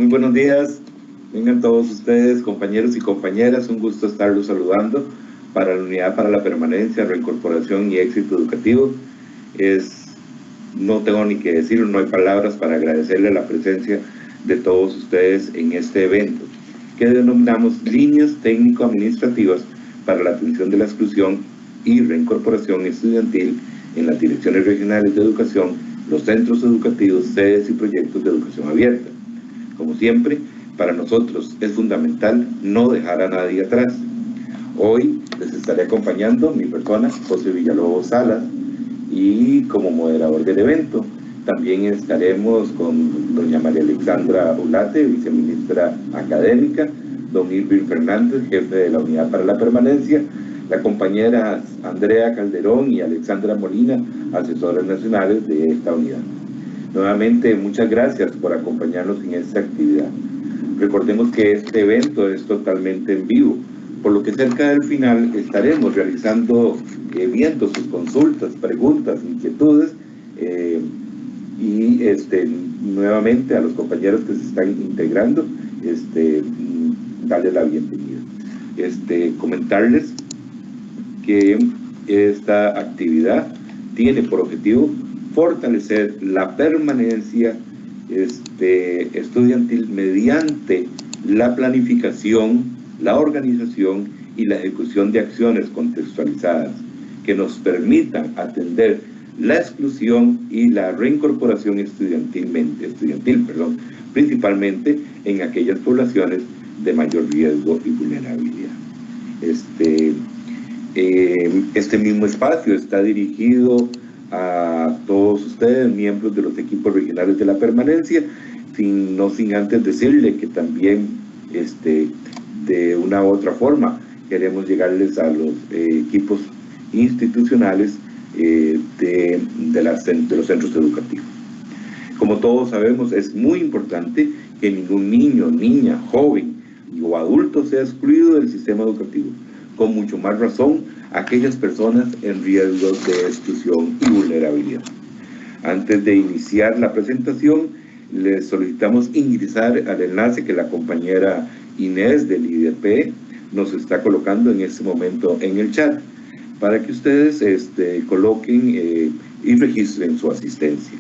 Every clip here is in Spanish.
Muy buenos días, vengan todos ustedes, compañeros y compañeras, un gusto estarlos saludando para la Unidad para la Permanencia, Reincorporación y Éxito Educativo. No tengo ni que decir, no hay palabras para agradecerle la presencia de todos ustedes en este evento, que denominamos Líneas Técnico-Administrativas para la Atención de la Exclusión y Reincorporación Estudiantil en las Direcciones Regionales de Educación, los centros educativos, sedes y proyectos de educación abierta. Como siempre, para nosotros es fundamental no dejar a nadie atrás. Hoy les estaré acompañando mi persona, José Villalobos Salas, y como moderador del evento también estaremos con doña María Alexandra Ulate, viceministra académica, don Irving Fernández, jefe de la Unidad para la Permanencia, la compañera Andrea Calderón y Alexandra Molina, asesoras nacionales de esta unidad. Nuevamente, muchas gracias por acompañarnos en esta actividad. Recordemos que este evento es totalmente en vivo, por lo que cerca del final estaremos realizando, viendo sus consultas, preguntas, inquietudes, y nuevamente a los compañeros que se están integrando, darles la bienvenida. Comentarles que esta actividad tiene por objetivo fortalecer la permanencia estudiantil mediante la planificación, la organización y la ejecución de acciones contextualizadas que nos permitan atender la exclusión y la reincorporación estudiantil, principalmente en aquellas poblaciones de mayor riesgo y vulnerabilidad. Este mismo espacio está dirigido a todos ustedes, miembros de los equipos regionales de la permanencia, no sin antes decirle que también de una u otra forma queremos llegarles a los equipos institucionales de los centros educativos. Como todos sabemos, es muy importante que ningún niño, niña, joven o adulto sea excluido del sistema educativo, con mucho más razón aquellas personas en riesgo de exclusión y vulnerabilidad. Antes de iniciar la presentación, les solicitamos ingresar al enlace que la compañera Inés del IDP nos está colocando en este momento en el chat, para que ustedes coloquen y registren su asistencia.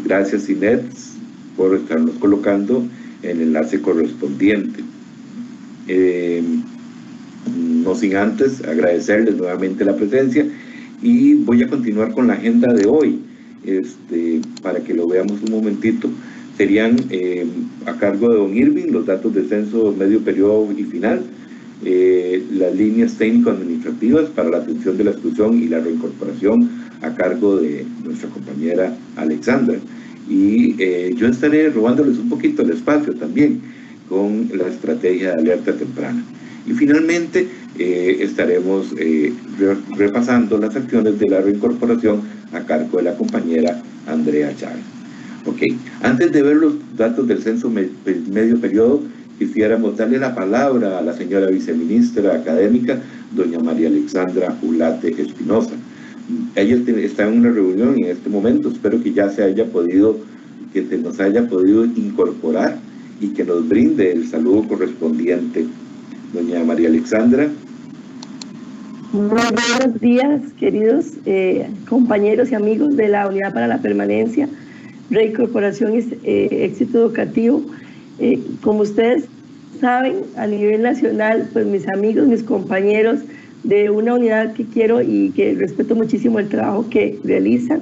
Gracias, Inés, por estarnos colocando el enlace correspondiente. No sin antes agradecerles nuevamente la presencia, y voy a continuar con la agenda de hoy, para que lo veamos un momentito. Serían a cargo de don Irving los datos de censo medio periodo y final, las líneas técnico-administrativas para la atención de la exclusión y la reincorporación a cargo de nuestra compañera Alexandra, y yo estaré robándoles un poquito el espacio también con la estrategia de alerta temprana. Y finalmente estaremos repasando las acciones de la reincorporación a cargo de la compañera Andrea Chávez. Ok, antes de ver los datos del censo medio periodo, quisiéramos darle la palabra a la señora viceministra académica, doña María Alexandra Ulate Espinosa. Ella está en una reunión en este momento, espero que ya se nos haya podido incorporar y que nos brinde el saludo correspondiente. Doña María Alexandra. Muy buenos días, queridos compañeros y amigos de la Unidad para la Permanencia, Reincorporación y Éxito Educativo. Como ustedes saben, a nivel nacional, pues mis amigos, mis compañeros de una unidad que quiero y que respeto muchísimo el trabajo que realizan.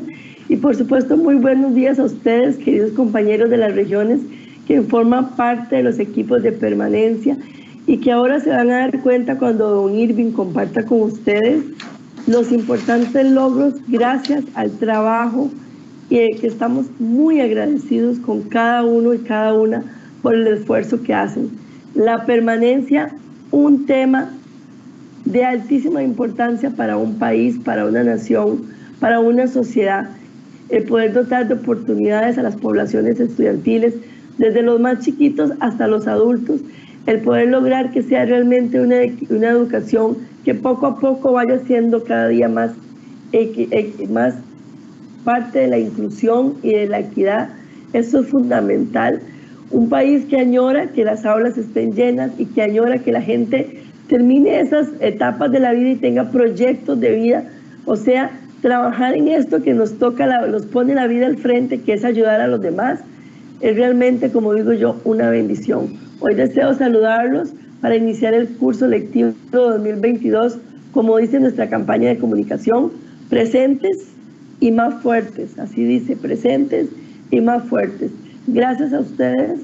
Y por supuesto, muy buenos días a ustedes, queridos compañeros de las regiones que forman parte de los equipos de permanencia, y que ahora se van a dar cuenta cuando don Irving comparta con ustedes los importantes logros gracias al trabajo, que estamos muy agradecidos con cada uno y cada una por el esfuerzo que hacen. La permanencia, un tema de altísima importancia para un país, para una nación, para una sociedad. El poder dotar de oportunidades a las poblaciones estudiantiles, desde los más chiquitos hasta los adultos, el poder lograr que sea realmente una educación que poco a poco vaya siendo cada día más parte de la inclusión y de la equidad. Eso es fundamental. un país que añora que las aulas estén llenas y que añora que la gente termine esas etapas de la vida y tenga proyectos de vida, o sea, trabajar en esto que nos toca, nos pone la vida al frente, que es ayudar a los demás, es realmente, como digo yo, una bendición. Hoy deseo saludarlos para iniciar el curso lectivo 2022, como dice nuestra campaña de comunicación, presentes y más fuertes, así dice, presentes y más fuertes. Gracias a ustedes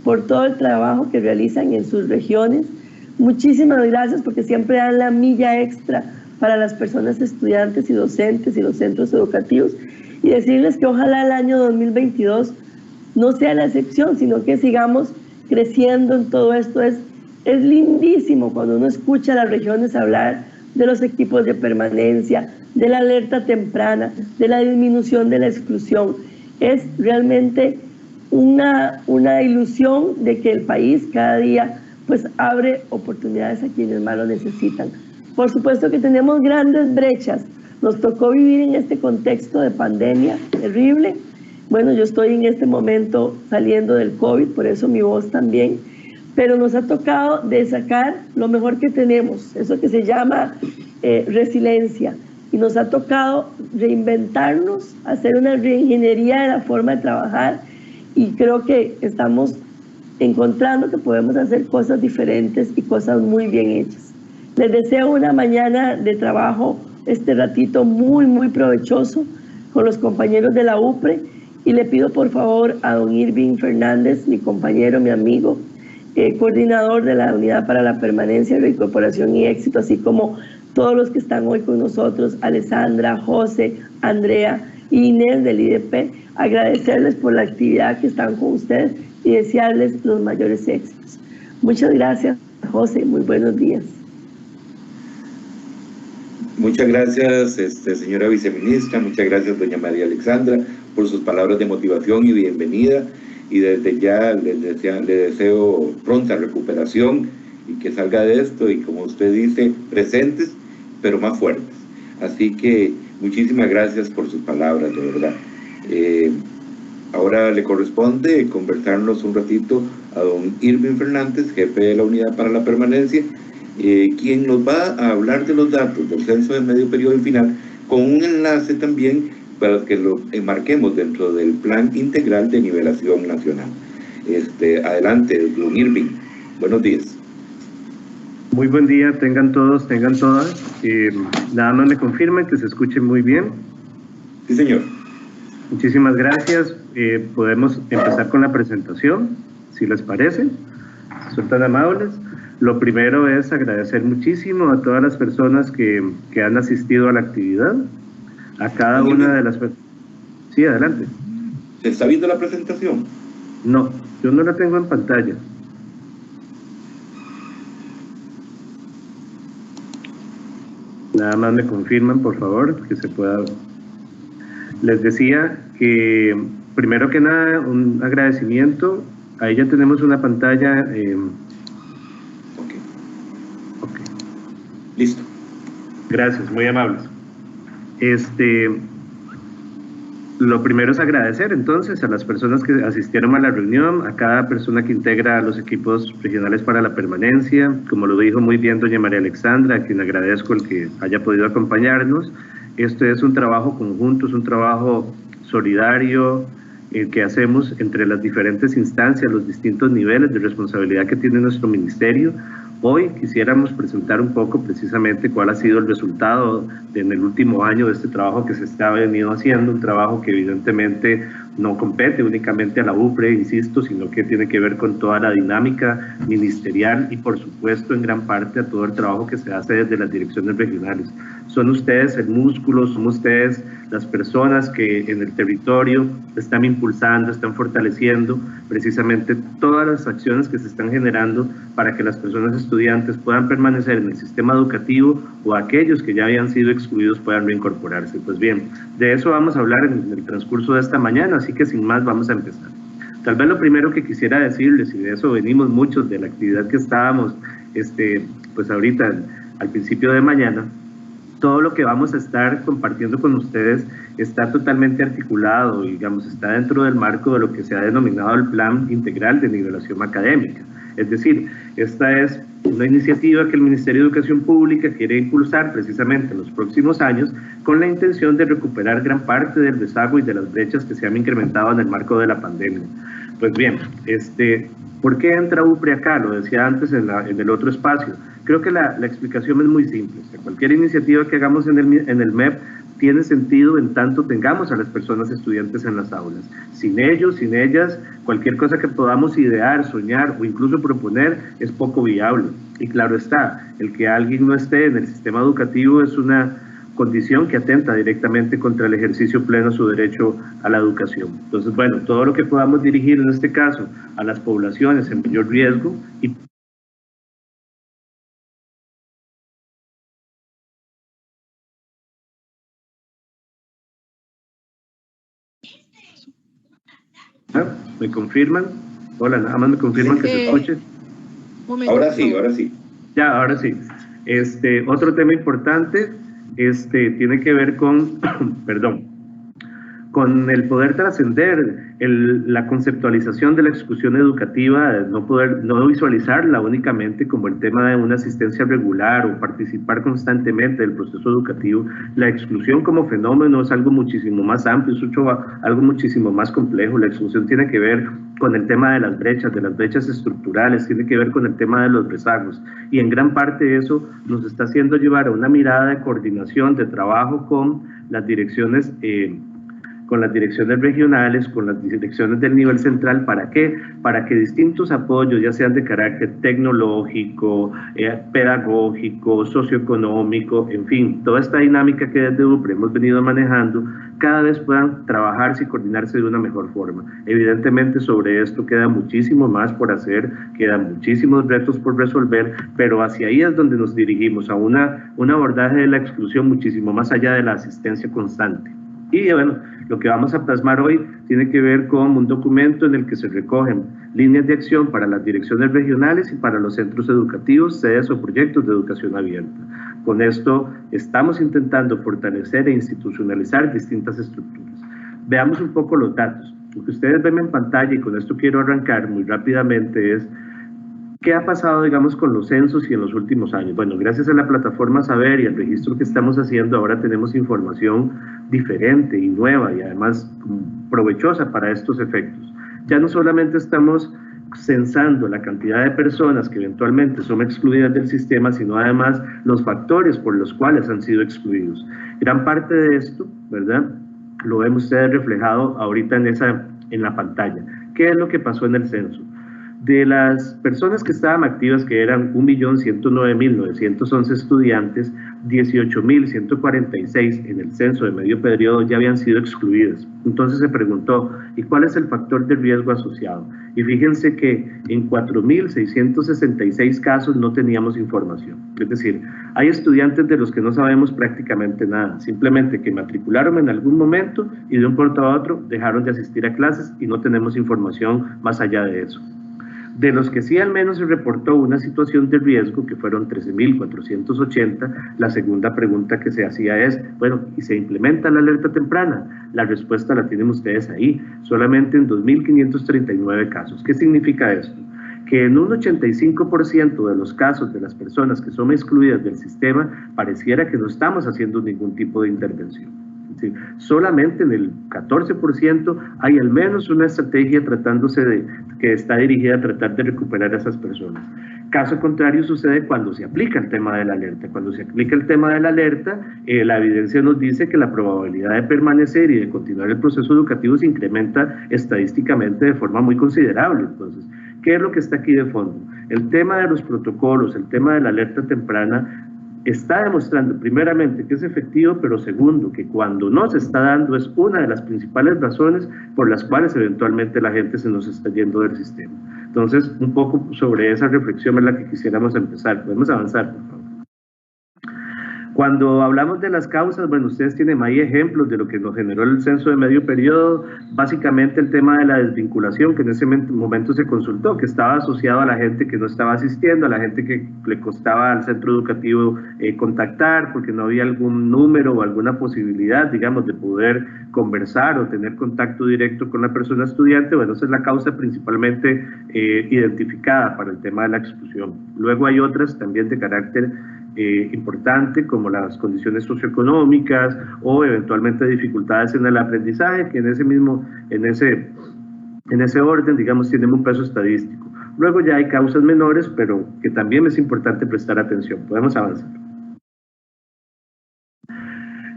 por todo el trabajo que realizan en sus regiones. Muchísimas gracias porque siempre dan la milla extra para las personas estudiantes y docentes y los centros educativos. Y decirles que ojalá el año 2022 no sea la excepción, sino que sigamos creciendo en todo esto. Es lindísimo cuando uno escucha a las regiones hablar de los equipos de permanencia, de la alerta temprana, de la disminución de la exclusión. Es realmente una ilusión de que el país cada día pues abre oportunidades a quienes más lo necesitan. Por supuesto que tenemos grandes brechas. Nos tocó vivir en este contexto de pandemia terrible. Bueno, yo estoy en este momento saliendo del COVID, por eso mi voz también, pero nos ha tocado de sacar lo mejor que tenemos, eso que se llama resiliencia, y nos ha tocado reinventarnos, hacer una reingeniería de la forma de trabajar, y creo que estamos encontrando que podemos hacer cosas diferentes y cosas muy bien hechas. Les deseo una mañana de trabajo, este ratito muy provechoso con los compañeros de la UPRE, y le pido por favor a don Irving Fernández, mi compañero, mi amigo, coordinador de la Unidad para la Permanencia, Reincorporación y Éxito, así como todos los que están hoy con nosotros, Alessandra, José, Andrea y Inés del IDP, agradecerles por la actividad que están con ustedes y desearles los mayores éxitos. Muchas gracias, José, muy buenos días. Muchas gracias, señora viceministra, muchas gracias, doña María Alexandra, por sus palabras de motivación y bienvenida, y desde ya le deseo pronta recuperación y que salga de esto, y como usted dice, presentes, pero más fuertes. Así que muchísimas gracias por sus palabras, de verdad. Ahora le corresponde conversarnos un ratito a don Irving Fernández, jefe de la Unidad para la Permanencia, quien nos va a hablar de los datos del censo de medio periodo y final, con un enlace también para que lo enmarquemos dentro del Plan Integral de Nivelación Nacional. Adelante, don Irving. Buenos días. Muy buen día, tengan todos, tengan todas. Nada más me confirmen que se escuche muy bien. Sí, señor. Muchísimas gracias. Podemos empezar con la presentación, si les parece. Son tan amables. Lo primero es agradecer muchísimo a todas las personas que han asistido a la actividad, a cada una de las personas. Sí, adelante. ¿Se está viendo la presentación? No, yo no la tengo en pantalla. Nada más me confirman, por favor, que se pueda. Les decía que, primero que nada, un agradecimiento. Ahí ya tenemos una pantalla. Okay. Listo. Gracias, muy amables. Lo primero es agradecer entonces a las personas que asistieron a la reunión, a cada persona que integra los equipos regionales para la permanencia, como lo dijo muy bien doña María Alexandra, a quien agradezco el que haya podido acompañarnos. Este es un trabajo conjunto, es un trabajo solidario que hacemos entre las diferentes instancias, los distintos niveles de responsabilidad que tiene nuestro ministerio. Hoy quisiéramos presentar un poco precisamente cuál ha sido el resultado en el último año de este trabajo que se está venido haciendo, un trabajo que evidentemente no compete únicamente a la UPRE, insisto, sino que tiene que ver con toda la dinámica ministerial y por supuesto en gran parte a todo el trabajo que se hace desde las direcciones regionales. Son ustedes el músculo, son ustedes las personas que en el territorio están impulsando, están fortaleciendo precisamente todas las acciones que se están generando para que las personas estudiantes puedan permanecer en el sistema educativo o aquellos que ya habían sido excluidos puedan reincorporarse. Pues bien, de eso vamos a hablar en el transcurso de esta mañana, así que sin más vamos a empezar. Tal vez lo primero que quisiera decirles, y de eso venimos muchos de la actividad que estábamos pues ahorita al principio de mañana, todo lo que vamos a estar compartiendo con ustedes está totalmente articulado, digamos, está dentro del marco de lo que se ha denominado el Plan Integral de Nivelación Académica. Es decir, esta es una iniciativa que el Ministerio de Educación Pública quiere impulsar precisamente en los próximos años con la intención de recuperar gran parte del rezago y de las brechas que se han incrementado en el marco de la pandemia. Pues bien, ¿por qué entra UPRE acá? Lo decía antes en el otro espacio. Creo que la explicación es muy simple. O sea, cualquier iniciativa que hagamos en el MEP tiene sentido en tanto tengamos a las personas estudiantes en las aulas. Sin ellos, sin ellas, cualquier cosa que podamos idear, soñar o incluso proponer es poco viable. Y claro está, el que alguien no esté en el sistema educativo es una condición que atenta directamente contra el ejercicio pleno de su derecho a la educación. Entonces, bueno, todo lo que podamos dirigir en este caso a las poblaciones en mayor riesgo y ¿me confirman? Hola, nada más me confirman que se escuche. Ahora sí, ahora sí. Ya, ahora sí. Otro tema importante tiene que ver con, perdón, con el poder trascender la conceptualización de la exclusión educativa, no visualizarla únicamente como el tema de una asistencia regular o participar constantemente del proceso educativo. La exclusión como fenómeno es algo muchísimo más amplio, es algo muchísimo más complejo. La exclusión tiene que ver con el tema de las brechas estructurales, tiene que ver con el tema de los rezagos, y en gran parte eso nos está haciendo llevar a una mirada de coordinación, de trabajo con las direcciones regionales, con las direcciones del nivel central. ¿Para qué? Para que distintos apoyos, ya sean de carácter tecnológico, pedagógico, socioeconómico, en fin, toda esta dinámica que desde UPRE hemos venido manejando, cada vez puedan trabajarse y coordinarse de una mejor forma. Evidentemente sobre esto queda muchísimo más por hacer, quedan muchísimos retos por resolver, pero hacia ahí es donde nos dirigimos, a un abordaje de la exclusión muchísimo más allá de la asistencia constante. Y bueno, lo que vamos a plasmar hoy tiene que ver con un documento en el que se recogen líneas de acción para las direcciones regionales y para los centros educativos, sedes o proyectos de educación abierta. Con esto estamos intentando fortalecer e institucionalizar distintas estructuras. Veamos un poco los datos. Lo que ustedes ven en pantalla, y con esto quiero arrancar muy rápidamente, es ¿qué ha pasado, digamos, con los censos y en los últimos años? Bueno, gracias a la plataforma Saber y al registro que estamos haciendo, ahora tenemos información diferente y nueva y además provechosa para estos efectos. Ya no solamente estamos censando la cantidad de personas que eventualmente son excluidas del sistema, sino además los factores por los cuales han sido excluidos. Gran parte de esto, ¿verdad?, lo ven ustedes reflejado ahorita en la pantalla. ¿Qué es lo que pasó en el censo? De las personas que estaban activas, que eran 1.109.911 estudiantes, 18.146 en el censo de medio periodo ya habían sido excluidas. Entonces se preguntó, ¿y cuál es el factor de riesgo asociado? Y fíjense que en 4.666 casos no teníamos información. Es decir, hay estudiantes de los que no sabemos prácticamente nada, simplemente que matricularon en algún momento y de un pronto a otro dejaron de asistir a clases y no tenemos información más allá de eso. De los que sí al menos se reportó una situación de riesgo, que fueron 13.480, la segunda pregunta que se hacía es, bueno, ¿y se implementa la alerta temprana? La respuesta la tienen ustedes ahí, solamente en 2.539 casos. ¿Qué significa esto? Que en un 85% de los casos de las personas que son excluidas del sistema, pareciera que no estamos haciendo ningún tipo de intervención. Sí, solamente en el 14% hay al menos una estrategia que está dirigida a tratar de recuperar a esas personas. Caso contrario sucede cuando se aplica el tema de la alerta. Cuando se aplica el tema de la alerta, la evidencia nos dice que la probabilidad de permanecer y de continuar el proceso educativo se incrementa estadísticamente de forma muy considerable. Entonces, ¿qué es lo que está aquí de fondo? El tema de los protocolos, el tema de la alerta temprana, está demostrando primeramente que es efectivo, pero segundo, que cuando no se está dando es una de las principales razones por las cuales eventualmente la gente se nos está yendo del sistema. Entonces, un poco sobre esa reflexión es la que quisiéramos empezar. ¿Podemos avanzar, por favor? Cuando hablamos de las causas, bueno, ustedes tienen ahí ejemplos de lo que nos generó el censo de medio periodo, básicamente el tema de la desvinculación, que en ese momento se consultó, que estaba asociado a la gente que no estaba asistiendo, a la gente que le costaba al centro educativo contactar, porque no había algún número o alguna posibilidad, digamos, de poder conversar o tener contacto directo con la persona estudiante. Bueno, esa es la causa principalmente identificada para el tema de la exclusión. Luego hay otras también de carácter importante, como las condiciones socioeconómicas o eventualmente dificultades en el aprendizaje, que en ese orden, digamos, tienen un peso estadístico. Luego ya hay causas menores, pero que también es importante prestar atención. Podemos avanzar.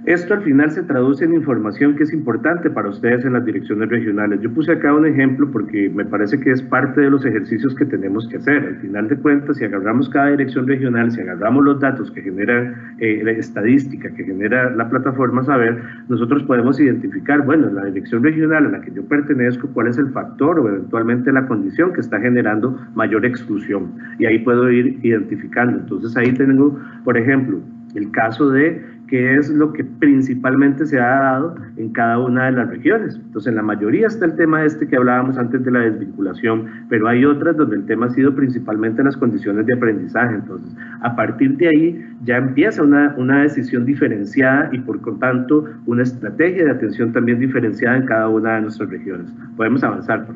Esto al final se traduce en información que es importante para ustedes en las direcciones regionales. Yo puse acá un ejemplo porque me parece que es parte de los ejercicios que tenemos que hacer. Al final de cuentas, si agarramos cada dirección regional, si agarramos los datos que genera la estadística, que genera la plataforma Saber, nosotros podemos identificar, bueno, en la dirección regional a la que yo pertenezco, cuál es el factor o eventualmente la condición que está generando mayor exclusión. Y ahí puedo ir identificando. Entonces ahí tengo, por ejemplo, el caso de qué es lo que principalmente se ha dado en cada una de las regiones. Entonces, en la mayoría está el tema este que hablábamos antes de la desvinculación, pero hay otras donde el tema ha sido principalmente las condiciones de aprendizaje. Entonces, a partir de ahí ya empieza una decisión diferenciada y por lo tanto una estrategia de atención también diferenciada en cada una de nuestras regiones. Podemos avanzar, por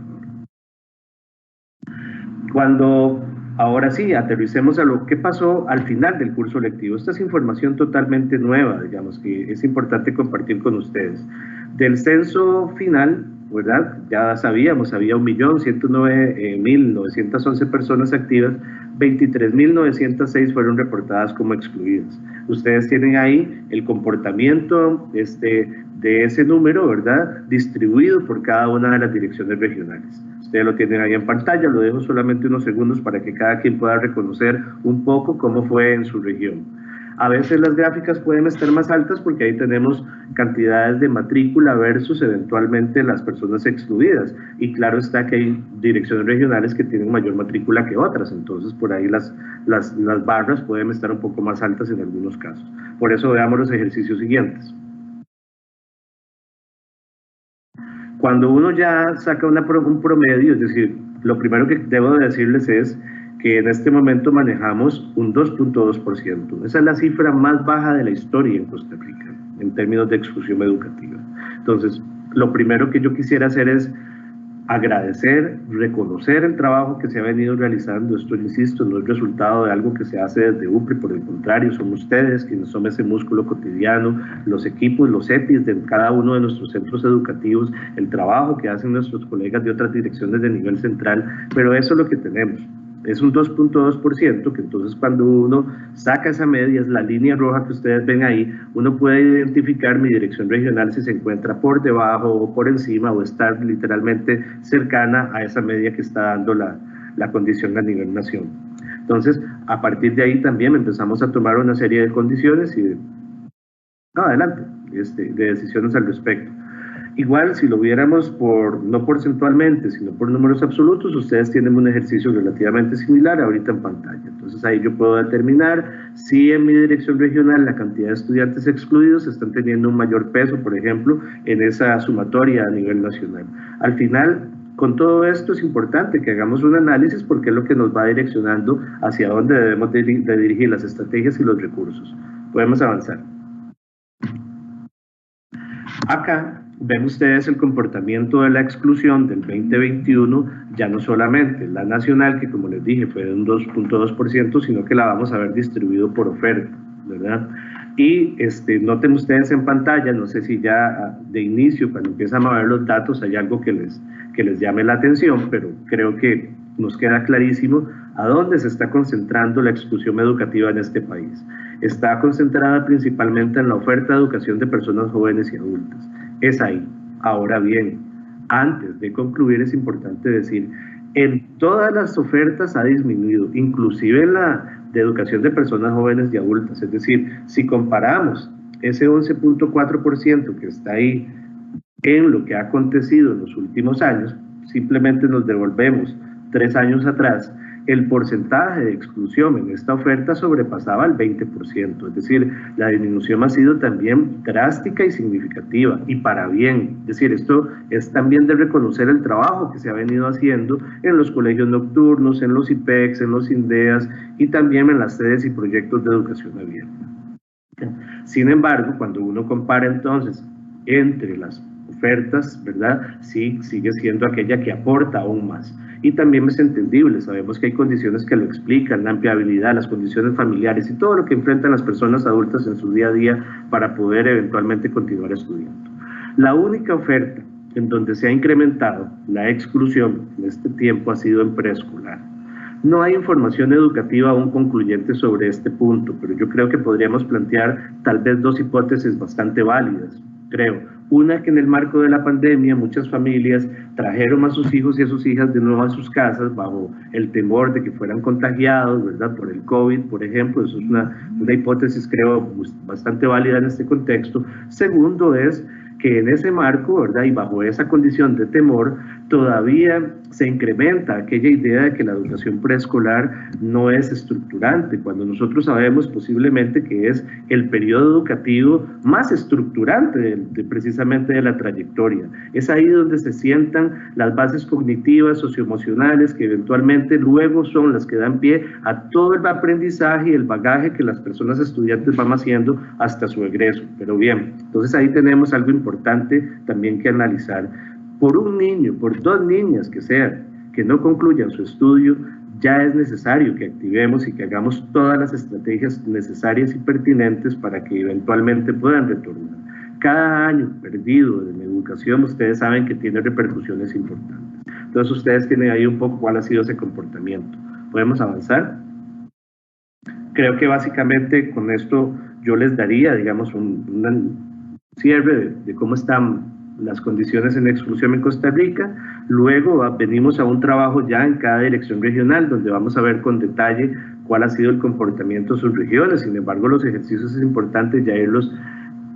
favor. Ahora sí, aterricemos a lo que pasó al final del curso lectivo. Esta es información totalmente nueva, digamos, que es importante compartir con ustedes. Del censo final, ¿verdad? Ya sabíamos, había 1.109.911 personas activas, 23.906 fueron reportadas como excluidas. Ustedes tienen ahí el comportamiento de ese número, ¿verdad? Distribuido por cada una de las direcciones regionales. Ustedes lo tienen ahí en pantalla, lo dejo solamente unos segundos para que cada quien pueda reconocer un poco cómo fue en su región. A veces las gráficas pueden estar más altas porque ahí tenemos cantidades de matrícula versus eventualmente las personas excluidas. Y claro está que hay direcciones regionales que tienen mayor matrícula que otras, entonces por ahí las barras pueden estar un poco más altas en algunos casos. Por eso veamos los ejercicios siguientes. Cuando uno ya saca un promedio, es decir, lo primero que debo de decirles es que en este momento manejamos un 2.2%. Esa es la cifra más baja de la historia en Costa Rica, en términos de exclusión educativa. Entonces, lo primero que yo quisiera hacer es agradecer, reconocer el trabajo que se ha venido realizando. Esto, insisto, no es resultado de algo que se hace desde UPRI, por el contrario, son ustedes quienes son ese músculo cotidiano, los equipos, los EPIs de cada uno de nuestros centros educativos, el trabajo que hacen nuestros colegas de otras direcciones de nivel central, pero eso es lo que tenemos. Es un 2.2%, que entonces cuando uno saca esa media, es la línea roja que ustedes ven ahí, uno puede identificar mi dirección regional si se encuentra por debajo o por encima o estar literalmente cercana a esa media que está dando la condición a nivel nación. Entonces, a partir de ahí también empezamos a tomar una serie de condiciones y de decisiones al respecto. Igual, si lo viéramos no porcentualmente, sino por números absolutos, ustedes tienen un ejercicio relativamente similar ahorita en pantalla. Entonces ahí yo puedo determinar si en mi dirección regional la cantidad de estudiantes excluidos están teniendo un mayor peso, por ejemplo, en esa sumatoria a nivel nacional. Al final, con todo esto es importante que hagamos un análisis porque es lo que nos va direccionando hacia dónde debemos de dirigir las estrategias y los recursos. Podemos avanzar. Acá ven ustedes el comportamiento de la exclusión del 2021, ya no solamente la nacional, que como les dije fue de un 2.2%, sino que la vamos a ver distribuido por oferta, ¿verdad? Y noten ustedes en pantalla, no sé si ya de inicio, cuando empiezan a ver los datos, hay algo que les llame la atención, pero creo que nos queda clarísimo a dónde se está concentrando la exclusión educativa en este país. Está concentrada principalmente en la oferta de educación de personas jóvenes y adultas. Es ahí. Ahora bien, antes de concluir es importante decir, en todas las ofertas ha disminuido, inclusive en la de educación de personas jóvenes y adultas. Es decir, si comparamos ese 11.4% que está ahí en lo que ha acontecido en los últimos años, simplemente nos devolvemos 3 años atrás el porcentaje de exclusión en esta oferta sobrepasaba el 20%, es decir, la disminución ha sido también drástica y significativa, y para bien. Es decir, esto es también de reconocer el trabajo que se ha venido haciendo en los colegios nocturnos, en los IPEX, en los INDEAS y también en las sedes y proyectos de educación abierta. Sin embargo, cuando uno compara entonces entre las ofertas, ¿verdad? Sí, sigue siendo aquella que aporta aún más. Y también es entendible, sabemos que hay condiciones que lo explican, la empleabilidad, las condiciones familiares y todo lo que enfrentan las personas adultas en su día a día para poder eventualmente continuar estudiando. La única oferta en donde se ha incrementado la exclusión en este tiempo ha sido en preescolar. No hay información educativa aún concluyente sobre este punto, pero yo creo que podríamos plantear tal vez dos hipótesis bastante válidas, creo. Una, que en el marco de la pandemia muchas familias trajeron a sus hijos y a sus hijas de nuevo a sus casas bajo el temor de que fueran contagiados, ¿verdad?, por el COVID, por ejemplo. Eso es una hipótesis, creo, bastante válida en este contexto. Segundo es que en ese marco, ¿verdad?, y bajo esa condición de temor, todavía se incrementa aquella idea de que la educación preescolar no es estructurante, cuando nosotros sabemos posiblemente que es el periodo educativo más estructurante precisamente de la trayectoria. Es ahí donde se sientan las bases cognitivas, socioemocionales, que eventualmente luego son las que dan pie a todo el aprendizaje y el bagaje que las personas estudiantes van haciendo hasta su egreso. Pero bien, entonces ahí tenemos algo importante también que analizar. Por un niño, por dos niñas que sean, que no concluyan su estudio, ya es necesario que activemos y que hagamos todas las estrategias necesarias y pertinentes para que eventualmente puedan retornar. Cada año perdido en educación, ustedes saben que tiene repercusiones importantes. Entonces ustedes tienen ahí un poco cuál ha sido ese comportamiento. ¿Podemos avanzar? Creo que básicamente con esto yo les daría, digamos, un cierre de cómo están las condiciones en exclusión en Costa Rica. Luego venimos a un trabajo ya en cada dirección regional, donde vamos a ver con detalle cuál ha sido el comportamiento de sus regiones. Sin embargo, los ejercicios es importante ya irlos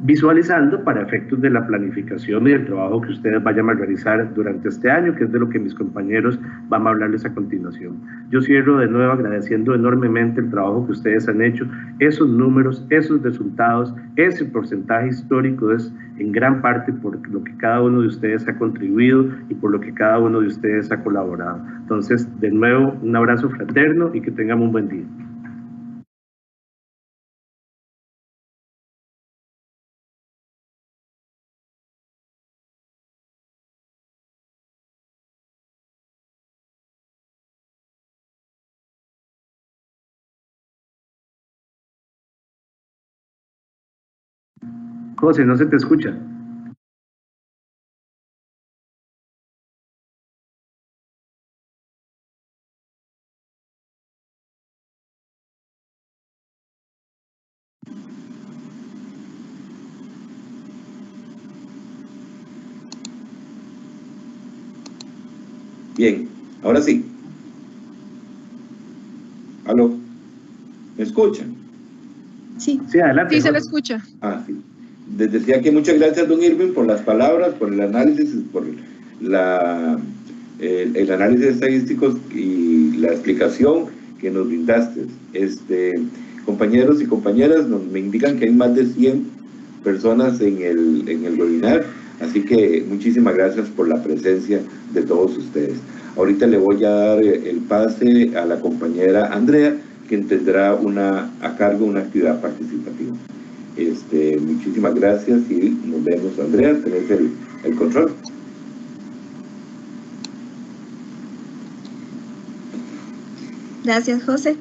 visualizando para efectos de la planificación y del trabajo que ustedes vayan a realizar durante este año, que es de lo que mis compañeros van a hablarles a continuación. Yo cierro de nuevo agradeciendo enormemente el trabajo que ustedes han hecho. Esos números, esos resultados, ese porcentaje histórico es en gran parte por lo que cada uno de ustedes ha contribuido y por lo que cada uno de ustedes ha colaborado. Entonces, de nuevo, un abrazo fraterno y que tengan un buen día. José, no se te escucha. Bien, ahora sí. ¿Aló? ¿Me escuchan? Sí, Sí, adelante. sí se le escucha. Ah, sí. Les decía que muchas gracias, don Irving, por las palabras, por el análisis, por el análisis estadístico y la explicación que nos brindaste. Compañeros y compañeras, me indican que hay más de 100 personas en el webinar, así que muchísimas gracias por la presencia de todos ustedes. Ahorita le voy a dar el pase a la compañera Andrea, quien tendrá a cargo una actividad participativa. Muchísimas gracias y nos vemos, Andrea. Tenés el control. Gracias, José.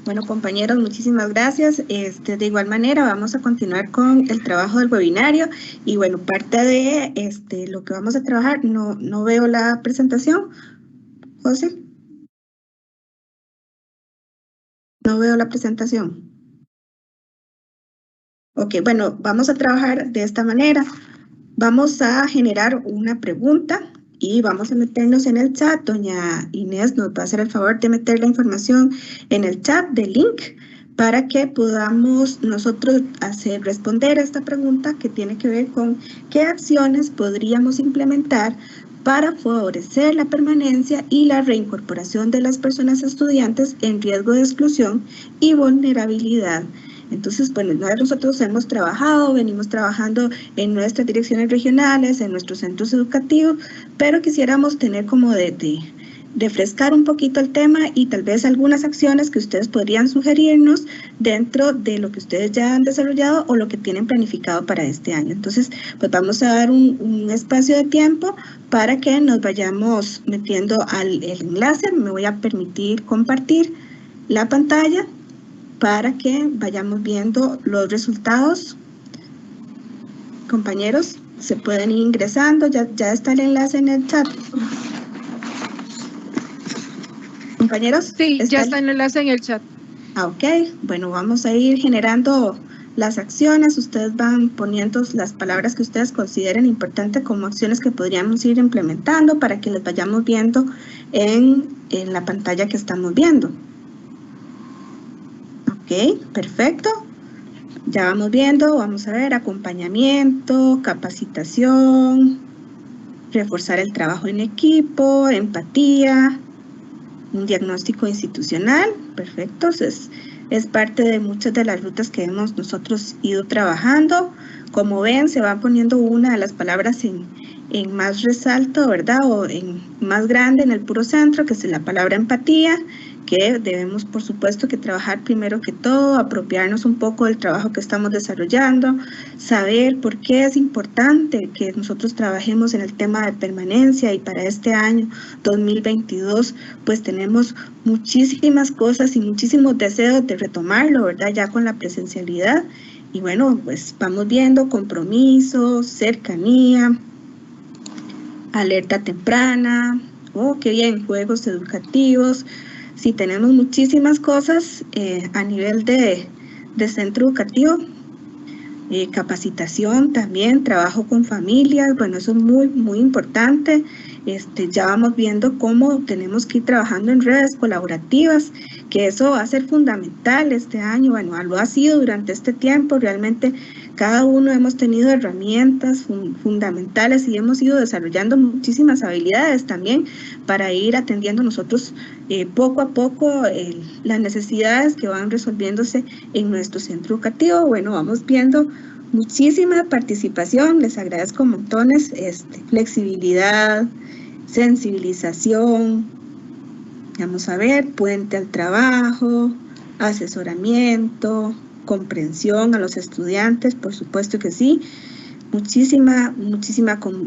Bueno, compañeros, muchísimas gracias. De igual manera, vamos a continuar con el trabajo del webinario. Y bueno, parte de lo que vamos a trabajar, no veo la presentación. José. No veo la presentación. Ok, bueno, vamos a trabajar de esta manera. Vamos a generar una pregunta y vamos a meternos en el chat. Doña Inés nos va a hacer el favor de meter la información en el chat del link para que podamos nosotros responder a esta pregunta que tiene que ver con qué acciones podríamos implementar para favorecer la permanencia y la reincorporación de las personas estudiantes en riesgo de exclusión y vulnerabilidad. Entonces, bueno, nosotros hemos trabajado, venimos trabajando en nuestras direcciones regionales, en nuestros centros educativos, pero quisiéramos tener como de refrescar un poquito el tema y tal vez algunas acciones que ustedes podrían sugerirnos dentro de lo que ustedes ya han desarrollado o lo que tienen planificado para este año. Entonces, pues vamos a dar un espacio de tiempo para que nos vayamos metiendo al enlace. Me voy a permitir compartir la pantalla para que vayamos viendo los resultados. Compañeros, se pueden ir ingresando, ya está el enlace en el chat. Compañeros. Sí, ya está el enlace en el chat. Ok, bueno, vamos a ir generando las acciones. Ustedes van poniendo las palabras que ustedes consideren importantes como acciones que podríamos ir implementando para que las vayamos viendo en la pantalla que estamos viendo. Ok, perfecto. Ya vamos viendo, vamos a ver, acompañamiento, capacitación, reforzar el trabajo en equipo, empatía, un diagnóstico institucional, perfecto, es parte de muchas de las rutas que hemos nosotros ido trabajando. Como ven, se va poniendo una de las palabras en más resalto, ¿verdad? O en más grande en el puro centro, que es la palabra empatía, que debemos, por supuesto, que trabajar primero que todo, apropiarnos un poco del trabajo que estamos desarrollando, saber por qué es importante que nosotros trabajemos en el tema de permanencia, y para este año 2022, pues tenemos muchísimas cosas y muchísimos deseos de retomarlo, ¿verdad? Ya con la presencialidad, y bueno, pues vamos viendo compromisos, cercanía, alerta temprana, oh, qué bien, juegos educativos. Sí, tenemos muchísimas cosas a nivel de centro educativo, capacitación también, trabajo con familias, bueno, eso es muy, muy importante. Ya vamos viendo cómo tenemos que ir trabajando en redes colaborativas, que eso va a ser fundamental este año, bueno, lo ha sido durante este tiempo, realmente cada uno hemos tenido herramientas fundamentales y hemos ido desarrollando muchísimas habilidades también para ir atendiendo nosotros poco a poco las necesidades que van resolviéndose en nuestro centro educativo. Bueno, vamos viendo muchísima participación, les agradezco montones, flexibilidad, sensibilización, vamos a ver, puente al trabajo, asesoramiento, comprensión a los estudiantes, por supuesto que sí, muchísima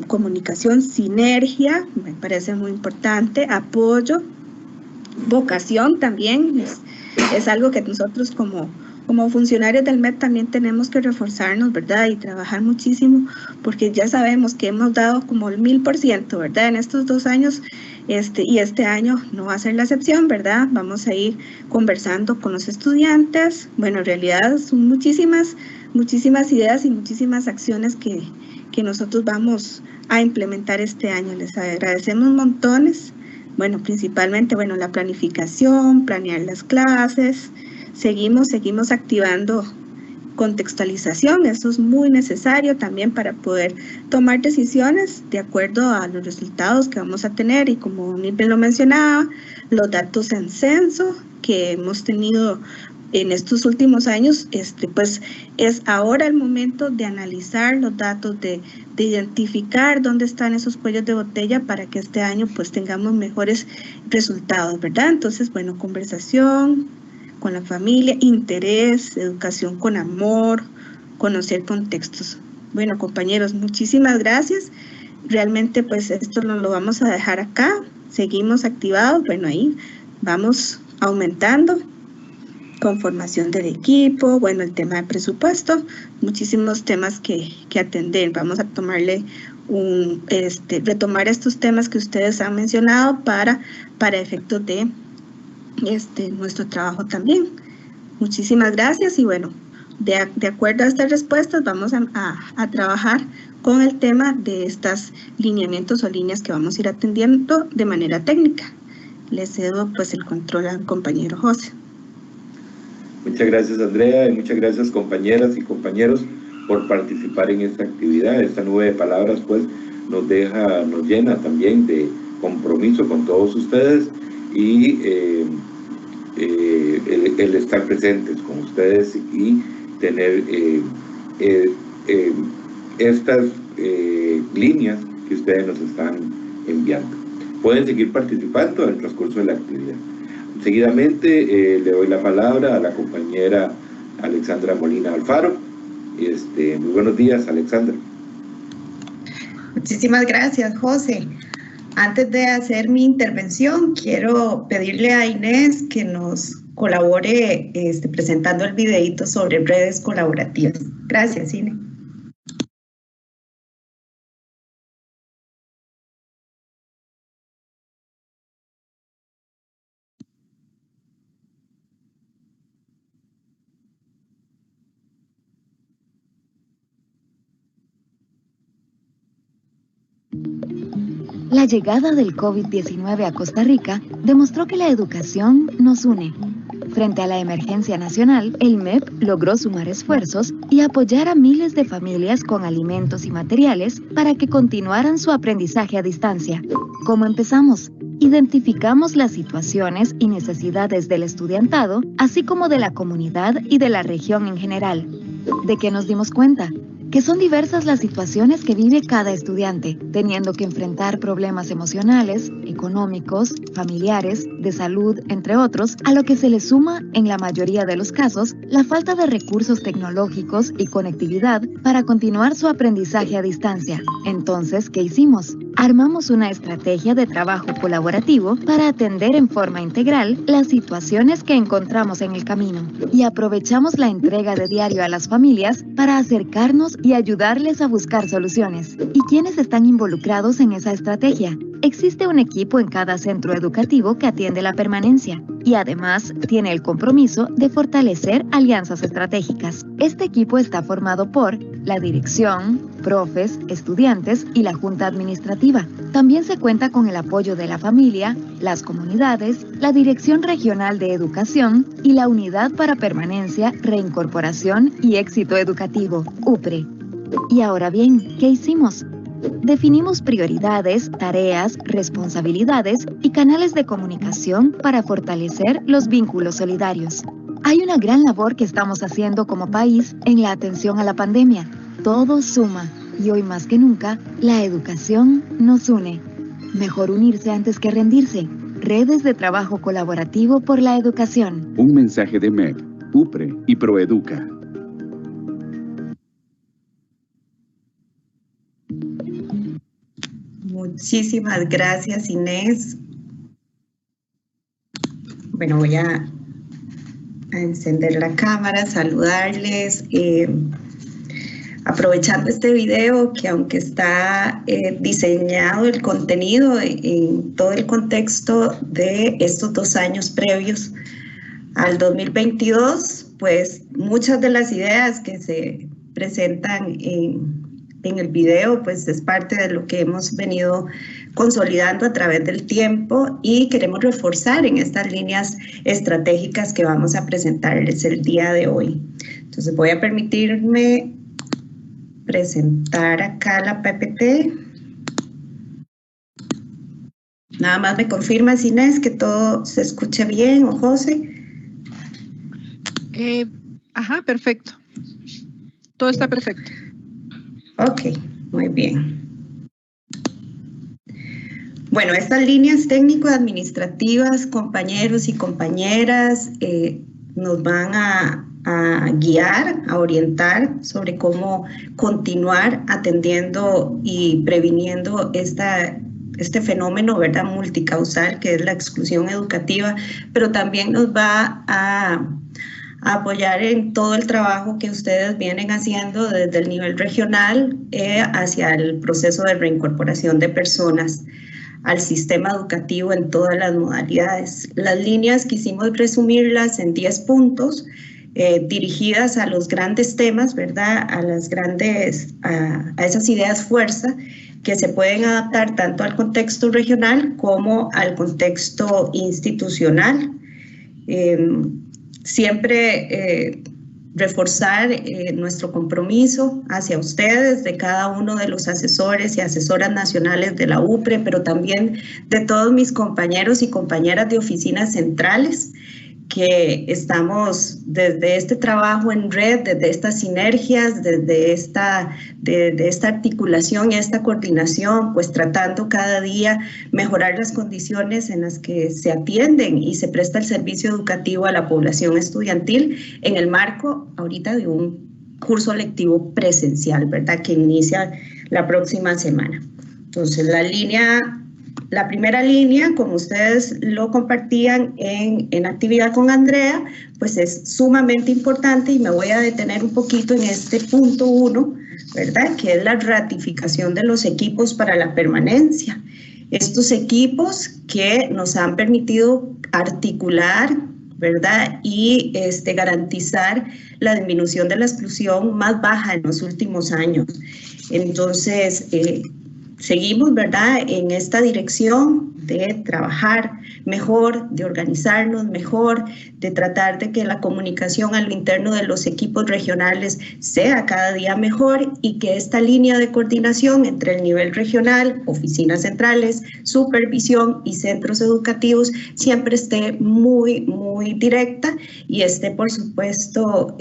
comunicación, sinergia, me parece muy importante, apoyo, vocación también, es algo que nosotros como funcionarios del MED también tenemos que reforzarnos, ¿verdad? Y trabajar muchísimo, porque ya sabemos que hemos dado como el 1000%, ¿verdad? En estos 2 años, y este año no va a ser la excepción, ¿verdad? Vamos a ir conversando con los estudiantes. Bueno, en realidad son muchísimas ideas y muchísimas acciones que nosotros vamos a implementar este año. Les agradecemos montones. Bueno, principalmente, bueno, la planificación, planear las clases. Seguimos activando contextualización, eso es muy necesario también para poder tomar decisiones de acuerdo a los resultados que vamos a tener, y como Nilben lo mencionaba, los datos en censo que hemos tenido en estos últimos años, pues es ahora el momento de analizar los datos, de identificar dónde están esos cuellos de botella para que este año pues tengamos mejores resultados, ¿verdad? Entonces, bueno, conversación con la familia, interés, educación con amor, conocer contextos. Bueno, compañeros, muchísimas gracias. Realmente, pues esto lo vamos a dejar acá. Seguimos activados. Bueno, ahí vamos aumentando. Conformación del equipo, bueno, el tema de presupuesto, muchísimos temas que atender. Vamos a tomarle retomar estos temas que ustedes han mencionado para efectos de nuestro trabajo también. Muchísimas gracias, y bueno, de acuerdo a estas respuestas vamos a trabajar con el tema de estos lineamientos o líneas que vamos a ir atendiendo de manera técnica. Le cedo pues el control al compañero José. Muchas gracias, Andrea, y muchas gracias, compañeras y compañeros, por participar en esta actividad. Esta nube de palabras pues nos llena también de compromiso con todos ustedes y el estar presentes con ustedes y tener estas líneas que ustedes nos están enviando. Pueden seguir participando en el transcurso de la actividad. Seguidamente le doy la palabra a la compañera Alexandra Molina Alfaro. Muy buenos días, Alexandra. Muchísimas gracias, José. Antes de hacer mi intervención, quiero pedirle a Inés que nos colabore presentando el videíto sobre redes colaborativas. Gracias, Inés. La llegada del COVID-19 a Costa Rica demostró que la educación nos une. Frente a la emergencia nacional, el MEP logró sumar esfuerzos y apoyar a miles de familias con alimentos y materiales para que continuaran su aprendizaje a distancia. ¿Cómo empezamos? Identificamos las situaciones y necesidades del estudiantado, así como de la comunidad y de la región en general. ¿De qué nos dimos cuenta? Que son diversas las situaciones que vive cada estudiante, teniendo que enfrentar problemas emocionales, económicos, familiares, de salud, entre otros, a lo que se le suma, en la mayoría de los casos, la falta de recursos tecnológicos y conectividad para continuar su aprendizaje a distancia. Entonces, ¿qué hicimos? Armamos una estrategia de trabajo colaborativo para atender en forma integral las situaciones que encontramos en el camino y aprovechamos la entrega de diario a las familias para acercarnos y ayudarles a buscar soluciones. ¿Y quiénes están involucrados en esa estrategia? Existe un equipo en cada centro educativo que atiende la permanencia y además tiene el compromiso de fortalecer alianzas estratégicas. Este equipo está formado por la dirección, profes, estudiantes y la junta administrativa. También se cuenta con el apoyo de la familia, las comunidades, la Dirección Regional de Educación y la Unidad para Permanencia, Reincorporación y Éxito Educativo, UPRE. Y ahora bien, ¿qué hicimos? Definimos prioridades, tareas, responsabilidades y canales de comunicación para fortalecer los vínculos solidarios. Hay una gran labor que estamos haciendo como país en la atención a la pandemia. Todo suma y hoy más que nunca, la educación nos une. Mejor unirse antes que rendirse. Redes de trabajo colaborativo por la educación. Un mensaje de MEP, UPRE y Proeduca. Muchísimas gracias, Inés. Bueno, voy a encender la cámara, saludarles. Aprovechando este video, que aunque está diseñado el contenido en todo el contexto de estos 2 años previos al 2022, pues muchas de las ideas que se presentan en el video, pues es parte de lo que hemos venido consolidando a través del tiempo y queremos reforzar en estas líneas estratégicas que vamos a presentarles el día de hoy. Entonces voy a permitirme presentar acá la PPT. Nada más me confirmas, Inés, que todo se escuche bien, o José. Perfecto. Todo está perfecto. Ok, muy bien. Bueno, estas líneas técnico-administrativas, compañeros y compañeras, nos van a guiar, a orientar sobre cómo continuar atendiendo y previniendo este fenómeno, ¿verdad?, multicausal que es la exclusión educativa, pero también nos va a apoyar en todo el trabajo que ustedes vienen haciendo desde el nivel regional hacia el proceso de reincorporación de personas al sistema educativo en todas las modalidades. Las líneas quisimos resumirlas en 10 puntos dirigidas a los grandes temas, ¿verdad?, a esas ideas fuerza que se pueden adaptar tanto al contexto regional como al contexto institucional. Siempre reforzar nuestro compromiso hacia ustedes, de cada uno de los asesores y asesoras nacionales de la UPRE, pero también de todos mis compañeros y compañeras de oficinas centrales, que estamos desde este trabajo en red, desde estas sinergias, desde esta articulación y esta coordinación, pues tratando cada día mejorar las condiciones en las que se atienden y se presta el servicio educativo a la población estudiantil en el marco ahorita de un curso lectivo presencial, ¿verdad?, que inicia la próxima semana. Entonces, la primera línea, como ustedes lo compartían en actividad con Andrea, pues es sumamente importante y me voy a detener un poquito en este punto 1, ¿verdad?, que es la ratificación de los equipos para la permanencia. Estos equipos que nos han permitido articular, ¿verdad?, y garantizar la disminución de la exclusión más baja en los últimos años. Entonces, seguimos, ¿verdad?, en esta dirección de trabajar mejor, de organizarnos mejor, de tratar de que la comunicación a lo interno de los equipos regionales sea cada día mejor y que esta línea de coordinación entre el nivel regional, oficinas centrales, supervisión y centros educativos siempre esté muy, muy directa y esté, por supuesto,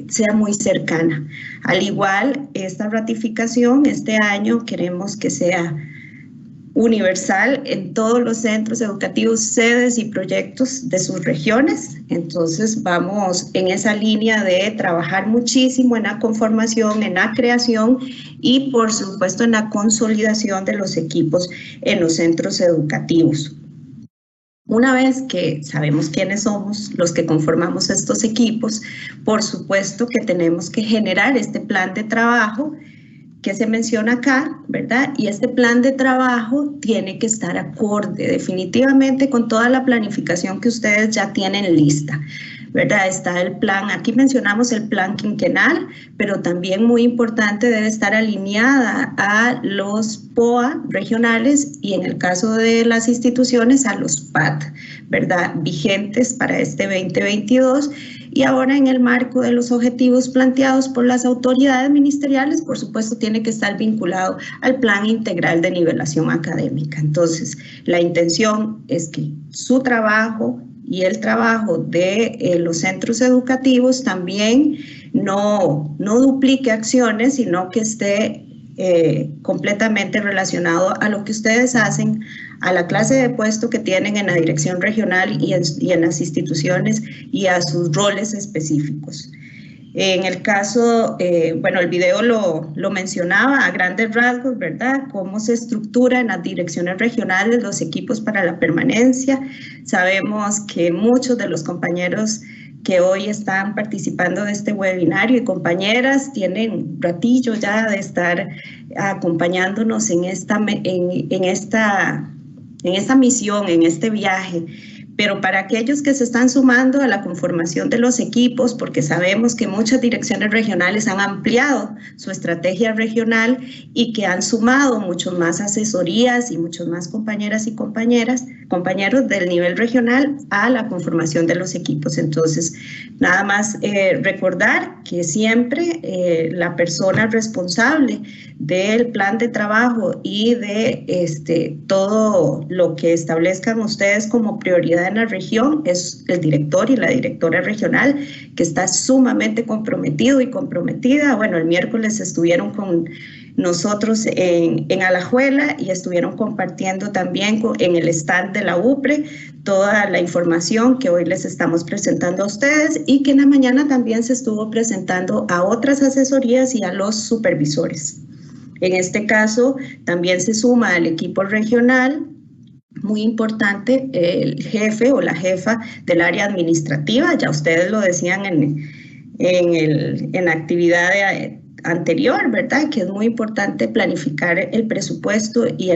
sea muy cercana. Al igual, esta ratificación este año queremos que sea universal en todos los centros educativos, sedes y proyectos de sus regiones. Entonces vamos en esa línea de trabajar muchísimo en la conformación, en la creación y por supuesto en la consolidación de los equipos en los centros educativos. Una vez que sabemos quiénes somos los que conformamos estos equipos, por supuesto que tenemos que generar este plan de trabajo que se menciona acá, ¿verdad? Y este plan de trabajo tiene que estar acorde definitivamente con toda la planificación que ustedes ya tienen lista, ¿verdad? Está el plan, aquí mencionamos el plan quinquenal, pero también muy importante debe estar alineada a los POA regionales y en el caso de las instituciones a los PAT, ¿verdad? Vigentes para este 2022. Y ahora en el marco de los objetivos planteados por las autoridades ministeriales, por supuesto, tiene que estar vinculado al plan integral de nivelación académica. Entonces, la intención es que su trabajo y el trabajo de los centros educativos también no duplique acciones, sino que esté completamente relacionado a lo que ustedes hacen, a la clase de puesto que tienen en la dirección regional y en las instituciones y a sus roles específicos. En el caso, bueno, el video lo mencionaba a grandes rasgos, ¿verdad? Cómo se estructura en las direcciones regionales los equipos para la permanencia. Sabemos que muchos de los compañeros que hoy están participando de este webinario y compañeras tienen un ratillo ya de estar acompañándonos en esta misión, en este viaje. Pero para aquellos que se están sumando a la conformación de los equipos, porque sabemos que muchas direcciones regionales han ampliado su estrategia regional y que han sumado mucho más asesorías y muchos más compañeras y compañeros del nivel regional a la conformación de los equipos. Entonces, nada más recordar que siempre la persona responsable del plan de trabajo y de todo lo que establezcan ustedes como prioridad en la región es el director y la directora regional, que está sumamente comprometido y comprometida. Bueno, el miércoles estuvieron con nosotros en Alajuela y estuvieron compartiendo también en el stand de la UPRE toda la información que hoy les estamos presentando a ustedes y que en la mañana también se estuvo presentando a otras asesorías y a los supervisores. En este caso también se suma al equipo regional, muy importante, el jefe o la jefa del área administrativa. Ya ustedes lo decían en la actividad anterior, ¿verdad? Que es muy importante planificar el presupuesto y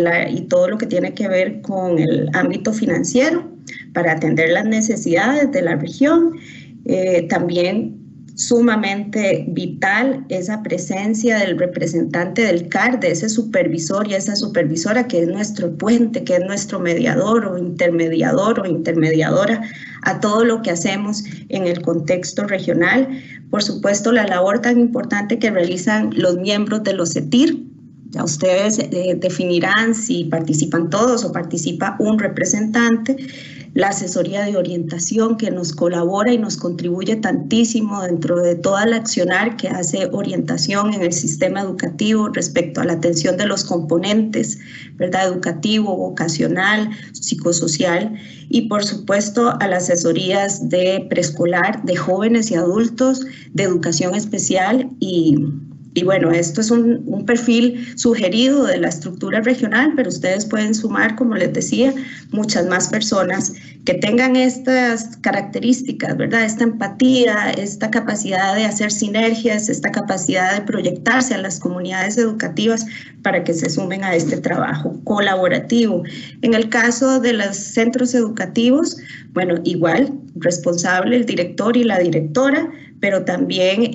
todo lo que tiene que ver con el ámbito financiero para atender las necesidades de la región. También sumamente vital esa presencia del representante del CAR, de ese supervisor y esa supervisora que es nuestro puente, que es nuestro mediador o intermediadora a todo lo que hacemos en el contexto regional, Por supuesto, la labor tan importante que realizan los miembros de los CETIR. Ya ustedes definirán si participan todos o participa un representante. La asesoría de orientación que nos colabora y nos contribuye tantísimo dentro de toda la accionar que hace orientación en el sistema educativo respecto a la atención de los componentes, ¿verdad? Educativo, vocacional, psicosocial, y por supuesto a las asesorías de preescolar, de jóvenes y adultos, de educación especial y bueno, esto es un perfil sugerido de la estructura regional, pero ustedes pueden sumar, como les decía, muchas más personas que tengan estas características, ¿verdad? Esta empatía, esta capacidad de hacer sinergias, esta capacidad de proyectarse a las comunidades educativas para que se sumen a este trabajo colaborativo. En el caso de los centros educativos, bueno, igual, responsable el director y la directora, pero también,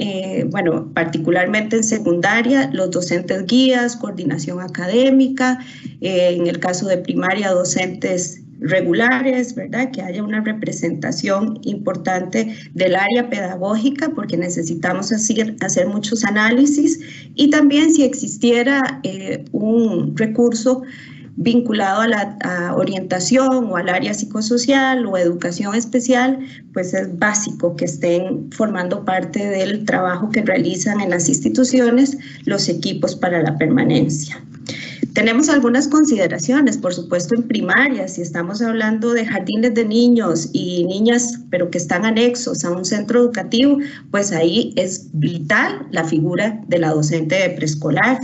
bueno, particularmente en secundaria, los docentes guías, coordinación académica, en el caso de primaria, docentes regulares, ¿verdad? Que haya una representación importante del área pedagógica, porque necesitamos hacer muchos análisis, y también si existiera un recurso vinculado a la orientación o al área psicosocial o educación especial, pues es básico que estén formando parte del trabajo que realizan en las instituciones los equipos para la permanencia. Tenemos algunas consideraciones, por supuesto, en primaria, si estamos hablando de jardines de niños y niñas, pero que están anexos a un centro educativo, pues ahí es vital la figura de la docente de preescolar.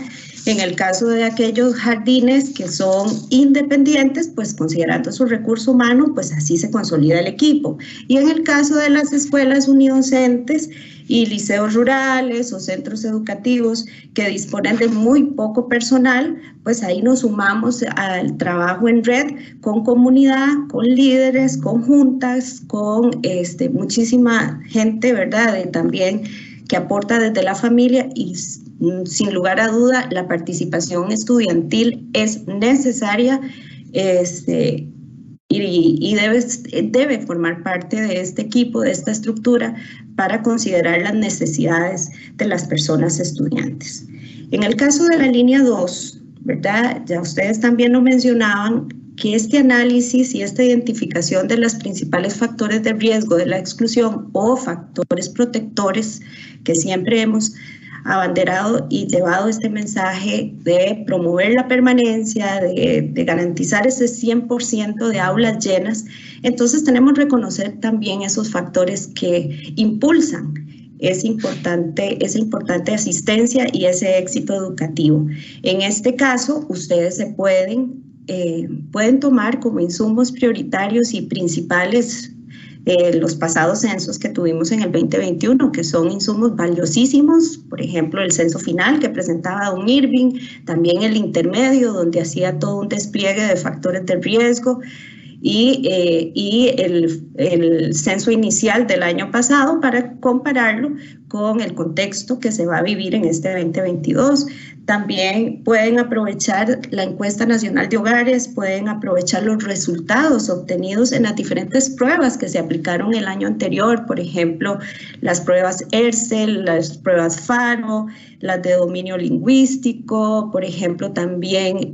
En el caso de aquellos jardines que son independientes, pues considerando su recurso humano, pues así se consolida el equipo. Y en el caso de las escuelas unidocentes y liceos rurales o centros educativos que disponen de muy poco personal, pues ahí nos sumamos al trabajo en red con comunidad, con líderes, con juntas, con muchísima gente, ¿verdad? También que aporta desde la familia y sin lugar a duda la participación estudiantil es necesaria y debe formar parte de este equipo, de esta estructura, para considerar las necesidades de las personas estudiantes. En el caso de la línea 2, ¿verdad? Ya ustedes también lo mencionaban, que este análisis y esta identificación de los principales factores de riesgo de la exclusión o factores protectores que siempre hemos abanderado y llevado este mensaje de promover la permanencia, de garantizar ese 100% de aulas llenas, entonces tenemos que reconocer también esos factores que impulsan esa importante asistencia y ese éxito educativo. En este caso, ustedes se pueden tomar como insumos prioritarios y principales los pasados censos que tuvimos en el 2021, que son insumos valiosísimos, por ejemplo, el censo final que presentaba don Irving, también el intermedio, donde hacía todo un despliegue de factores de riesgo, y el censo inicial del año pasado para compararlo con el contexto que se va a vivir en este 2022. También pueden aprovechar la encuesta nacional de hogares, pueden aprovechar los resultados obtenidos en las diferentes pruebas que se aplicaron el año anterior, por ejemplo, las pruebas ERCEL, las pruebas FARO, las de dominio lingüístico, por ejemplo, también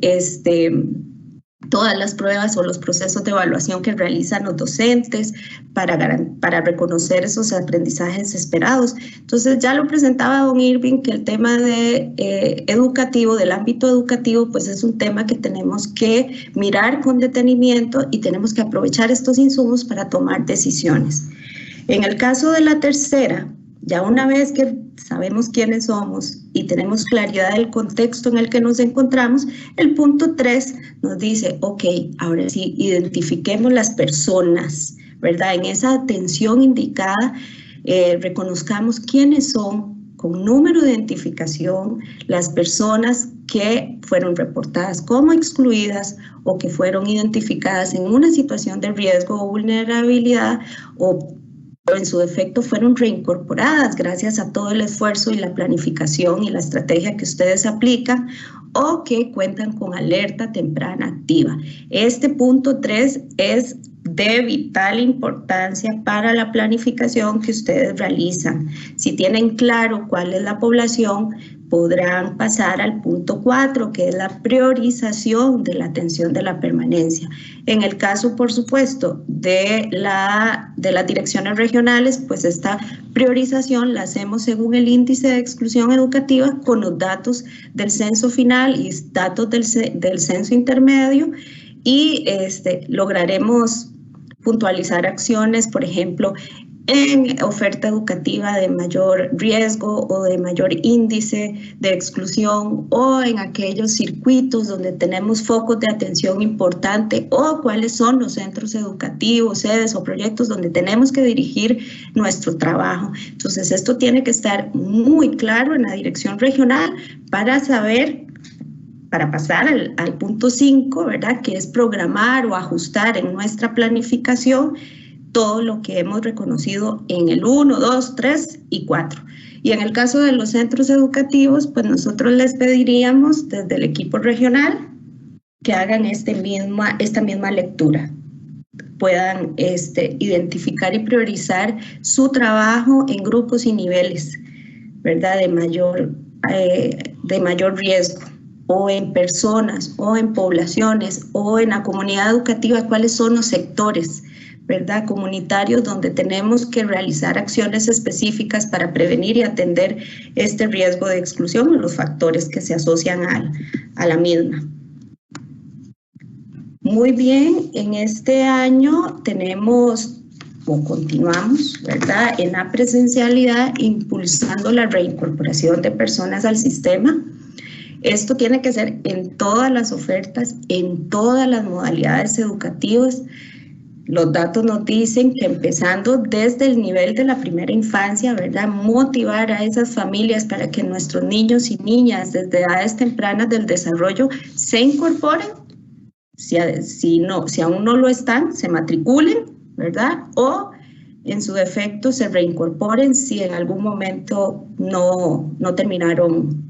todas las pruebas o los procesos de evaluación que realizan los docentes para reconocer esos aprendizajes esperados. Entonces ya lo presentaba don Irving, que el tema educativo, del ámbito educativo, pues es un tema que tenemos que mirar con detenimiento y tenemos que aprovechar estos insumos para tomar decisiones. En el caso de la tercera, ya una vez que sabemos quiénes somos y tenemos claridad del contexto en el que nos encontramos, el punto 3 nos dice, ok, ahora sí, identifiquemos las personas, ¿verdad? En esa atención indicada, reconozcamos quiénes son, con número de identificación, las personas que fueron reportadas como excluidas o que fueron identificadas en una situación de riesgo o vulnerabilidad o en su defecto fueron reincorporadas gracias a todo el esfuerzo y la planificación y la estrategia que ustedes aplican o que cuentan con alerta temprana activa. Este punto 3 es de vital importancia para la planificación que ustedes realizan. Si tienen claro cuál es la población, podrán pasar al punto 4, que es la priorización de la atención de la permanencia. En el caso, por supuesto, de las direcciones regionales, pues esta priorización la hacemos según el índice de exclusión educativa con los datos del censo final y datos del censo intermedio, y lograremos puntualizar acciones, por ejemplo, en oferta educativa de mayor riesgo o de mayor índice de exclusión, o en aquellos circuitos donde tenemos focos de atención importante, o cuáles son los centros educativos, sedes o proyectos donde tenemos que dirigir nuestro trabajo. Entonces, esto tiene que estar muy claro en la dirección regional para saber, para pasar al punto 5, ¿verdad?, que es programar o ajustar en nuestra planificación todo lo que hemos reconocido en el 1, 2, 3 y 4. Y en el caso de los centros educativos, pues nosotros les pediríamos desde el equipo regional que hagan esta misma lectura, puedan identificar y priorizar su trabajo en grupos y niveles, ¿verdad?, de mayor riesgo, o en personas, o en poblaciones, o en la comunidad educativa, cuáles son los sectores, ¿verdad?, comunitarios donde tenemos que realizar acciones específicas para prevenir y atender este riesgo de exclusión y los factores que se asocian a la misma. Muy bien, en este año tenemos o continuamos, ¿verdad?, en la presencialidad, impulsando la reincorporación de personas al sistema. Esto tiene que ser en todas las ofertas, en todas las modalidades educativas. Los datos nos dicen que empezando desde el nivel de la primera infancia, ¿verdad?, motivar a esas familias para que nuestros niños y niñas desde edades tempranas del desarrollo se incorporen, si aún no lo están, se matriculen, ¿verdad?, o en su defecto se reincorporen si en algún momento no terminaron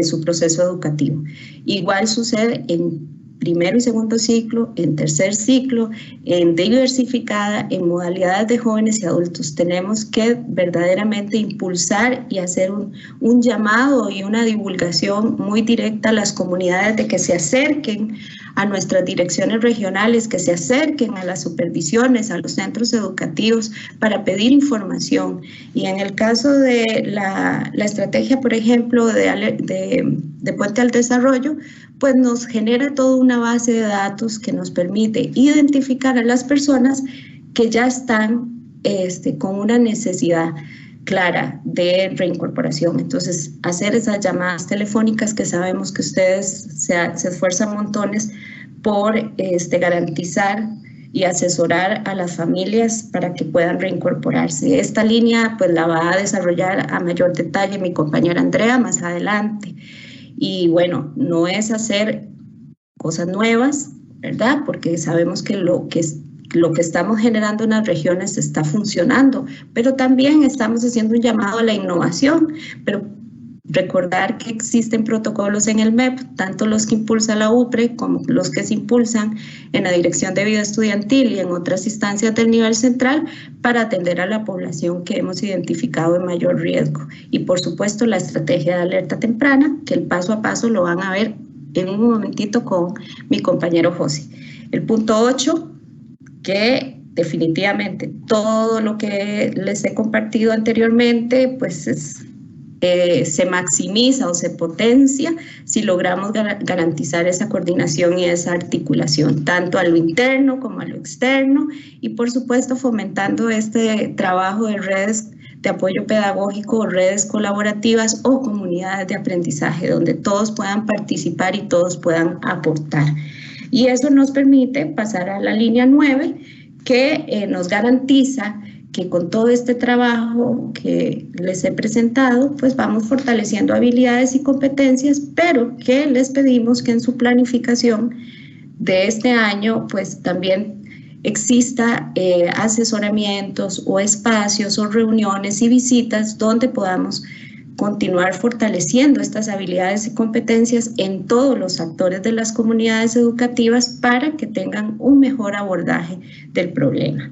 su proceso educativo. Igual sucede en primero y segundo ciclo, en tercer ciclo, en diversificada, en modalidades de jóvenes y adultos. Tenemos que verdaderamente impulsar y hacer un llamado y una divulgación muy directa a las comunidades de que se acerquen a nuestras direcciones regionales, que se acerquen a las supervisiones, a los centros educativos para pedir información. Y en el caso de la estrategia, por ejemplo, de Puente al Desarrollo, pues nos genera toda una base de datos que nos permite identificar a las personas que ya están con una necesidad clara de reincorporación. Entonces, hacer esas llamadas telefónicas que sabemos que ustedes se esfuerzan montones por garantizar y asesorar a las familias para que puedan reincorporarse. Esta línea pues la va a desarrollar a mayor detalle mi compañera Andrea más adelante. Y bueno, no es hacer cosas nuevas, ¿verdad?, porque sabemos que lo que estamos generando en las regiones está funcionando, pero también estamos haciendo un llamado a la innovación, pero recordar que existen protocolos en el MEP, tanto los que impulsa la UPRE como los que se impulsan en la Dirección de Vida Estudiantil y en otras instancias del nivel central para atender a la población que hemos identificado en mayor riesgo. Y por supuesto la estrategia de alerta temprana, que el paso a paso lo van a ver en un momentito con mi compañero José. El punto 8, que definitivamente todo lo que les he compartido anteriormente, pues se maximiza o se potencia si logramos garantizar esa coordinación y esa articulación, tanto a lo interno como a lo externo, y por supuesto fomentando este trabajo de redes de apoyo pedagógico, redes colaborativas o comunidades de aprendizaje, donde todos puedan participar y todos puedan aportar. Y eso nos permite pasar a la línea 9, que nos garantiza que con todo este trabajo que les he presentado, pues vamos fortaleciendo habilidades y competencias, pero que les pedimos que en su planificación de este año, pues también exista asesoramientos o espacios o reuniones y visitas donde podamos continuar fortaleciendo estas habilidades y competencias en todos los actores de las comunidades educativas para que tengan un mejor abordaje del problema.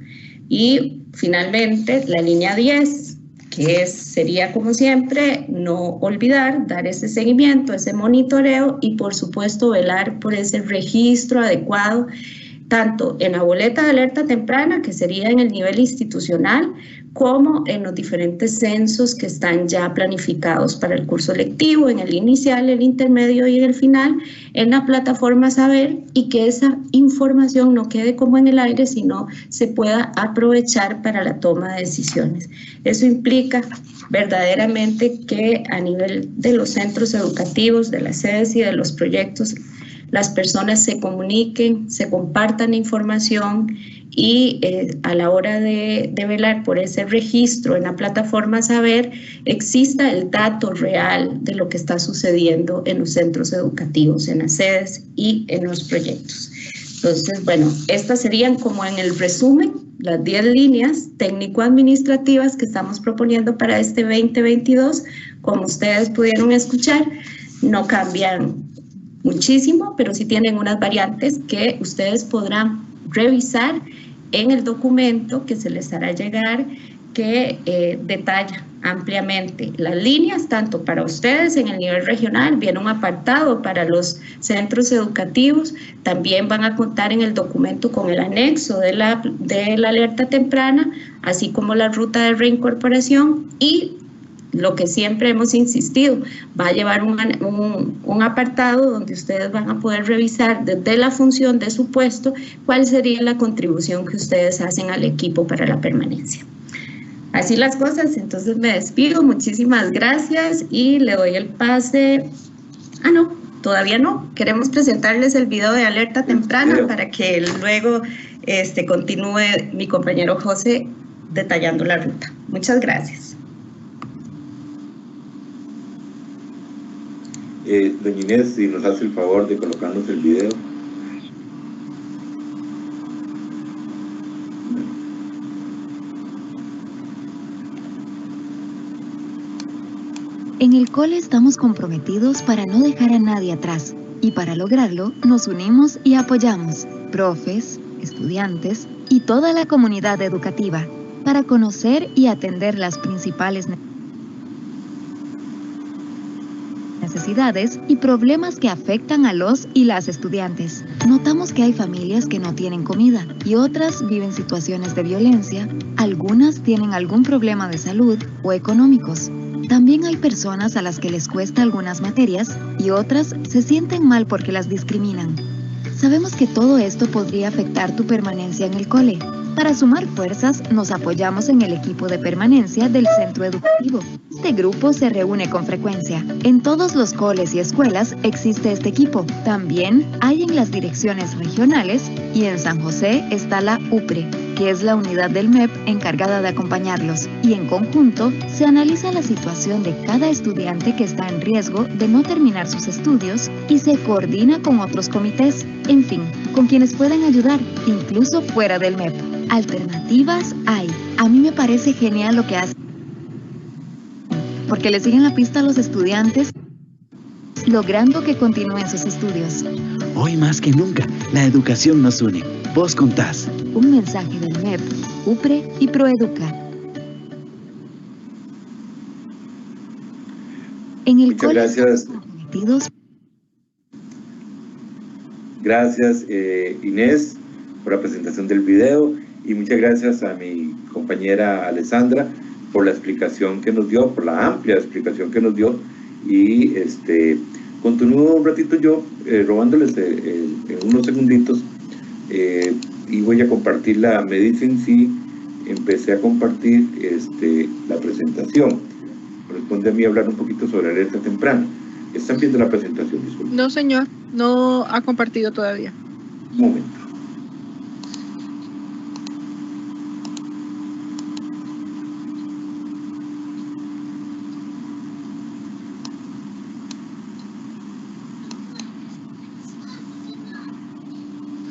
Y finalmente, la línea 10, que sería como siempre, no olvidar, dar ese seguimiento, ese monitoreo y por supuesto velar por ese registro adecuado, tanto en la boleta de alerta temprana, que sería en el nivel institucional, como en los diferentes censos que están ya planificados para el curso lectivo, en el inicial, el intermedio y el final, en la plataforma Saber, y que esa información no quede como en el aire, sino se pueda aprovechar para la toma de decisiones. Eso implica verdaderamente que a nivel de los centros educativos, de las sedes y de los proyectos, las personas se comuniquen, se compartan información y a la hora de velar por ese registro en la plataforma Saber, exista el dato real de lo que está sucediendo en los centros educativos, en las sedes y en los proyectos. Entonces, bueno, estas serían como en el resumen, las 10 líneas técnico-administrativas que estamos proponiendo para este 2022. Como ustedes pudieron escuchar, no cambian muchísimo, pero sí tienen unas variantes que ustedes podrán revisar en el documento que se les hará llegar, que detalla ampliamente las líneas, tanto para ustedes en el nivel regional, viene un apartado para los centros educativos, también van a contar en el documento con el anexo de la alerta temprana, así como la ruta de reincorporación y lo que siempre hemos insistido, va a llevar un apartado donde ustedes van a poder revisar desde la función de su puesto cuál sería la contribución que ustedes hacen al equipo para la permanencia. Así las cosas, entonces me despido, muchísimas gracias y le doy el pase. No, todavía no, queremos presentarles el video de alerta temprana para que luego continúe mi compañero José detallando la ruta. Muchas gracias. Doña Inés, si nos hace el favor de colocarnos el video. En el cole estamos comprometidos para no dejar a nadie atrás y para lograrlo nos unimos y apoyamos, profes, estudiantes y toda la comunidad educativa, para conocer y atender las principales necesidades y problemas que afectan a los y las estudiantes. Notamos que hay familias que no tienen comida y otras viven situaciones de violencia, algunas tienen algún problema de salud o económicos. También hay personas a las que les cuesta algunas materias y otras se sienten mal porque las discriminan. Sabemos que todo esto podría afectar tu permanencia en el cole. Para sumar fuerzas, nos apoyamos en el equipo de permanencia del centro educativo. Este grupo se reúne con frecuencia. En todos los coles y escuelas existe este equipo. También hay en las direcciones regionales y en San José está la UPRE, que es la unidad del MEP encargada de acompañarlos. Y en conjunto se analiza la situación de cada estudiante que está en riesgo de no terminar sus estudios y se coordina con otros comités, en fin, con quienes pueden ayudar, incluso fuera del MEP. Alternativas hay. A mí me parece genial lo que hacen, porque le siguen la pista a los estudiantes, logrando que continúen sus estudios. Hoy más que nunca, la educación nos une. Vos contás. Un mensaje del MEP, UPRE y Proeduca. En el Muchas gracias. Gracias, Inés, por la presentación del video. Y muchas gracias a mi compañera Alessandra por la explicación que nos dio, por la amplia explicación que nos dio. Y continúo un ratito yo robándoles en unos segunditos y voy a compartir la Medicine sí. Empecé a compartir la presentación. Corresponde a mí hablar un poquito sobre alerta temprana. ¿Están viendo la presentación? Disculpe. No, señor, no ha compartido todavía. Un momento.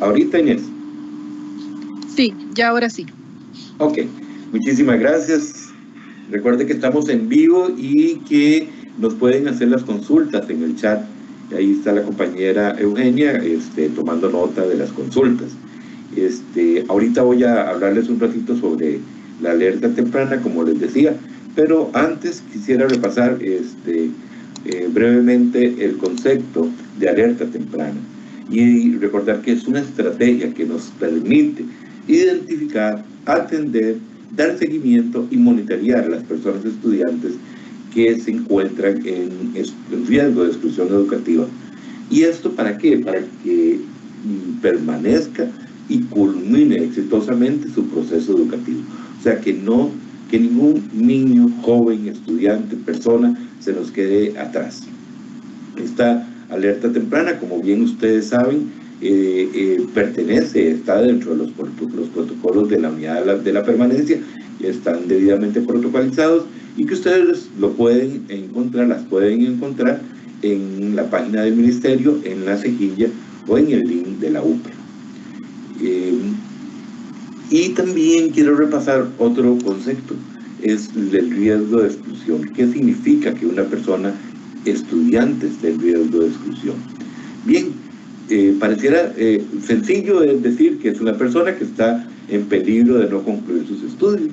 ¿Ahorita, Inés? Sí, ya ahora sí. Ok, muchísimas gracias. Recuerde que estamos en vivo y que nos pueden hacer las consultas en el chat. Ahí está la compañera Eugenia tomando nota de las consultas. Ahorita voy a hablarles un ratito sobre la alerta temprana, como les decía, pero antes quisiera repasar brevemente el concepto de alerta temprana y recordar que es una estrategia que nos permite identificar, atender, dar seguimiento y monitorear a las personas estudiantes que se encuentran en riesgo de exclusión educativa. ¿Y esto para qué? Para que permanezca y culmine exitosamente su proceso educativo. O sea, que ningún niño, joven, estudiante, persona se nos quede atrás. Esta alerta temprana, como bien ustedes saben, está dentro de los protocolos de la unidad de la permanencia, y están debidamente protocolizados y que ustedes las pueden encontrar en la página del ministerio, en la cejilla o en el link de la UPRE. Y también quiero repasar otro concepto, es el riesgo de exclusión. ¿Qué significa que una persona estudiante esté en riesgo de exclusión? Bien, pareciera sencillo decir que es una persona que está en peligro de no concluir sus estudios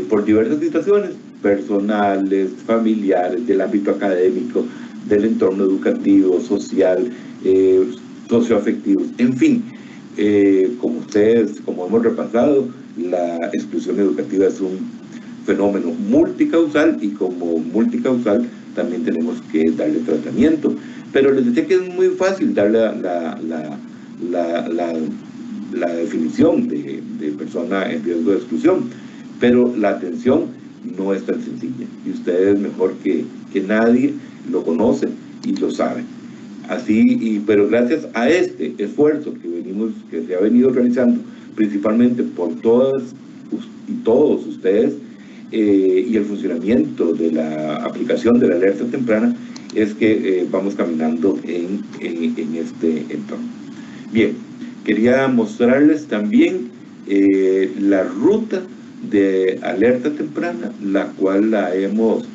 por diversas situaciones personales, familiares, del ámbito académico, del entorno educativo, social, socioafectivo, en fin. Como hemos repasado, la exclusión educativa es un fenómeno multicausal y como multicausal también tenemos que darle tratamiento. Pero les decía que es muy fácil dar la definición de persona en riesgo de exclusión, pero la atención no es tan sencilla y ustedes mejor que nadie lo conocen y lo saben. Pero gracias a este esfuerzo que se ha venido realizando principalmente por todas y todos ustedes y el funcionamiento de la aplicación de la alerta temprana, es que vamos caminando en este entorno. Bien, quería mostrarles también la ruta de alerta temprana, la cual la hemos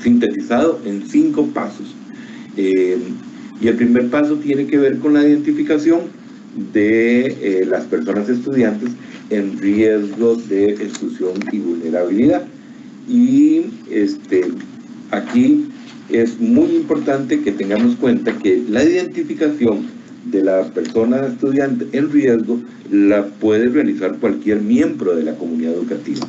sintetizado en 5 pasos. Y el primer paso tiene que ver con la identificación de las personas estudiantes en riesgo de exclusión y vulnerabilidad. Y aquí es muy importante que tengamos cuenta que la identificación de la persona estudiante en riesgo la puede realizar cualquier miembro de la comunidad educativa,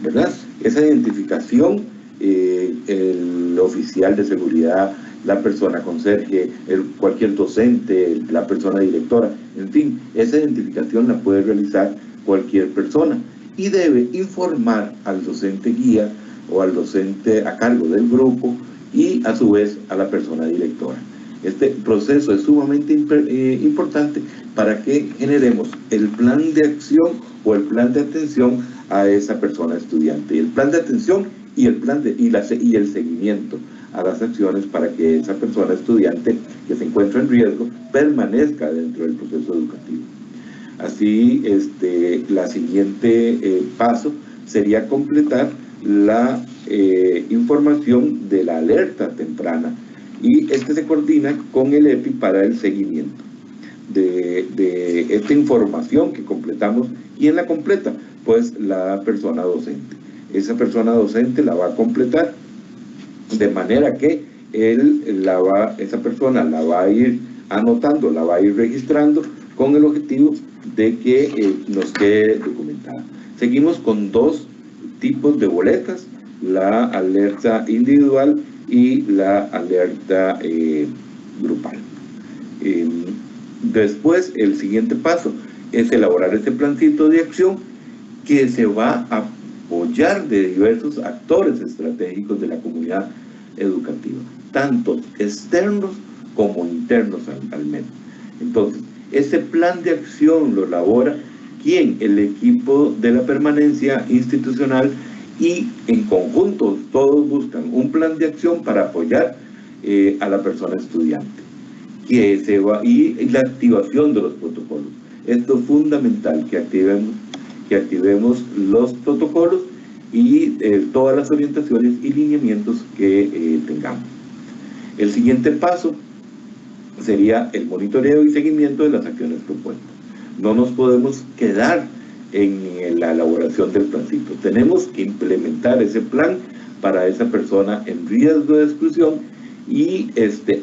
¿verdad? Esa identificación, el oficial de seguridad, la persona conserje, cualquier docente, la persona directora, en fin, esa identificación la puede realizar cualquier persona y debe informar al docente guía o al docente a cargo del grupo y a su vez a la persona directora. Este proceso es sumamente importante para que generemos el plan de acción o el plan de atención a esa persona estudiante. El plan de atención y el seguimiento a las acciones para que esa persona estudiante que se encuentra en riesgo permanezca dentro del proceso educativo. Así, la siguiente paso sería completar la información de la alerta temprana y se coordina con el EPI para el seguimiento de esta información que completamos. ¿Quién la completa? Pues la persona docente. Esa persona docente la va a completar de manera que esa persona la va a ir anotando, la va a ir registrando con el objetivo de que nos quede documentada. Seguimos con 2 tipos de boletas, la alerta individual y la alerta grupal. Después, el siguiente paso es elaborar este plancito de acción que se va a apoyar de diversos actores estratégicos de la comunidad educativa, tanto externos como internos al MEP. Entonces, ese plan de acción lo elabora ¿quién? El equipo de la permanencia institucional y en conjunto todos buscan un plan de acción para apoyar a la persona estudiante y la activación de los protocolos. Esto es fundamental, que activemos que activemos los protocolos y todas las orientaciones y lineamientos que tengamos. El siguiente paso sería el monitoreo y seguimiento de las acciones propuestas. No nos podemos quedar en la elaboración del plancito. Tenemos que implementar ese plan para esa persona en riesgo de exclusión y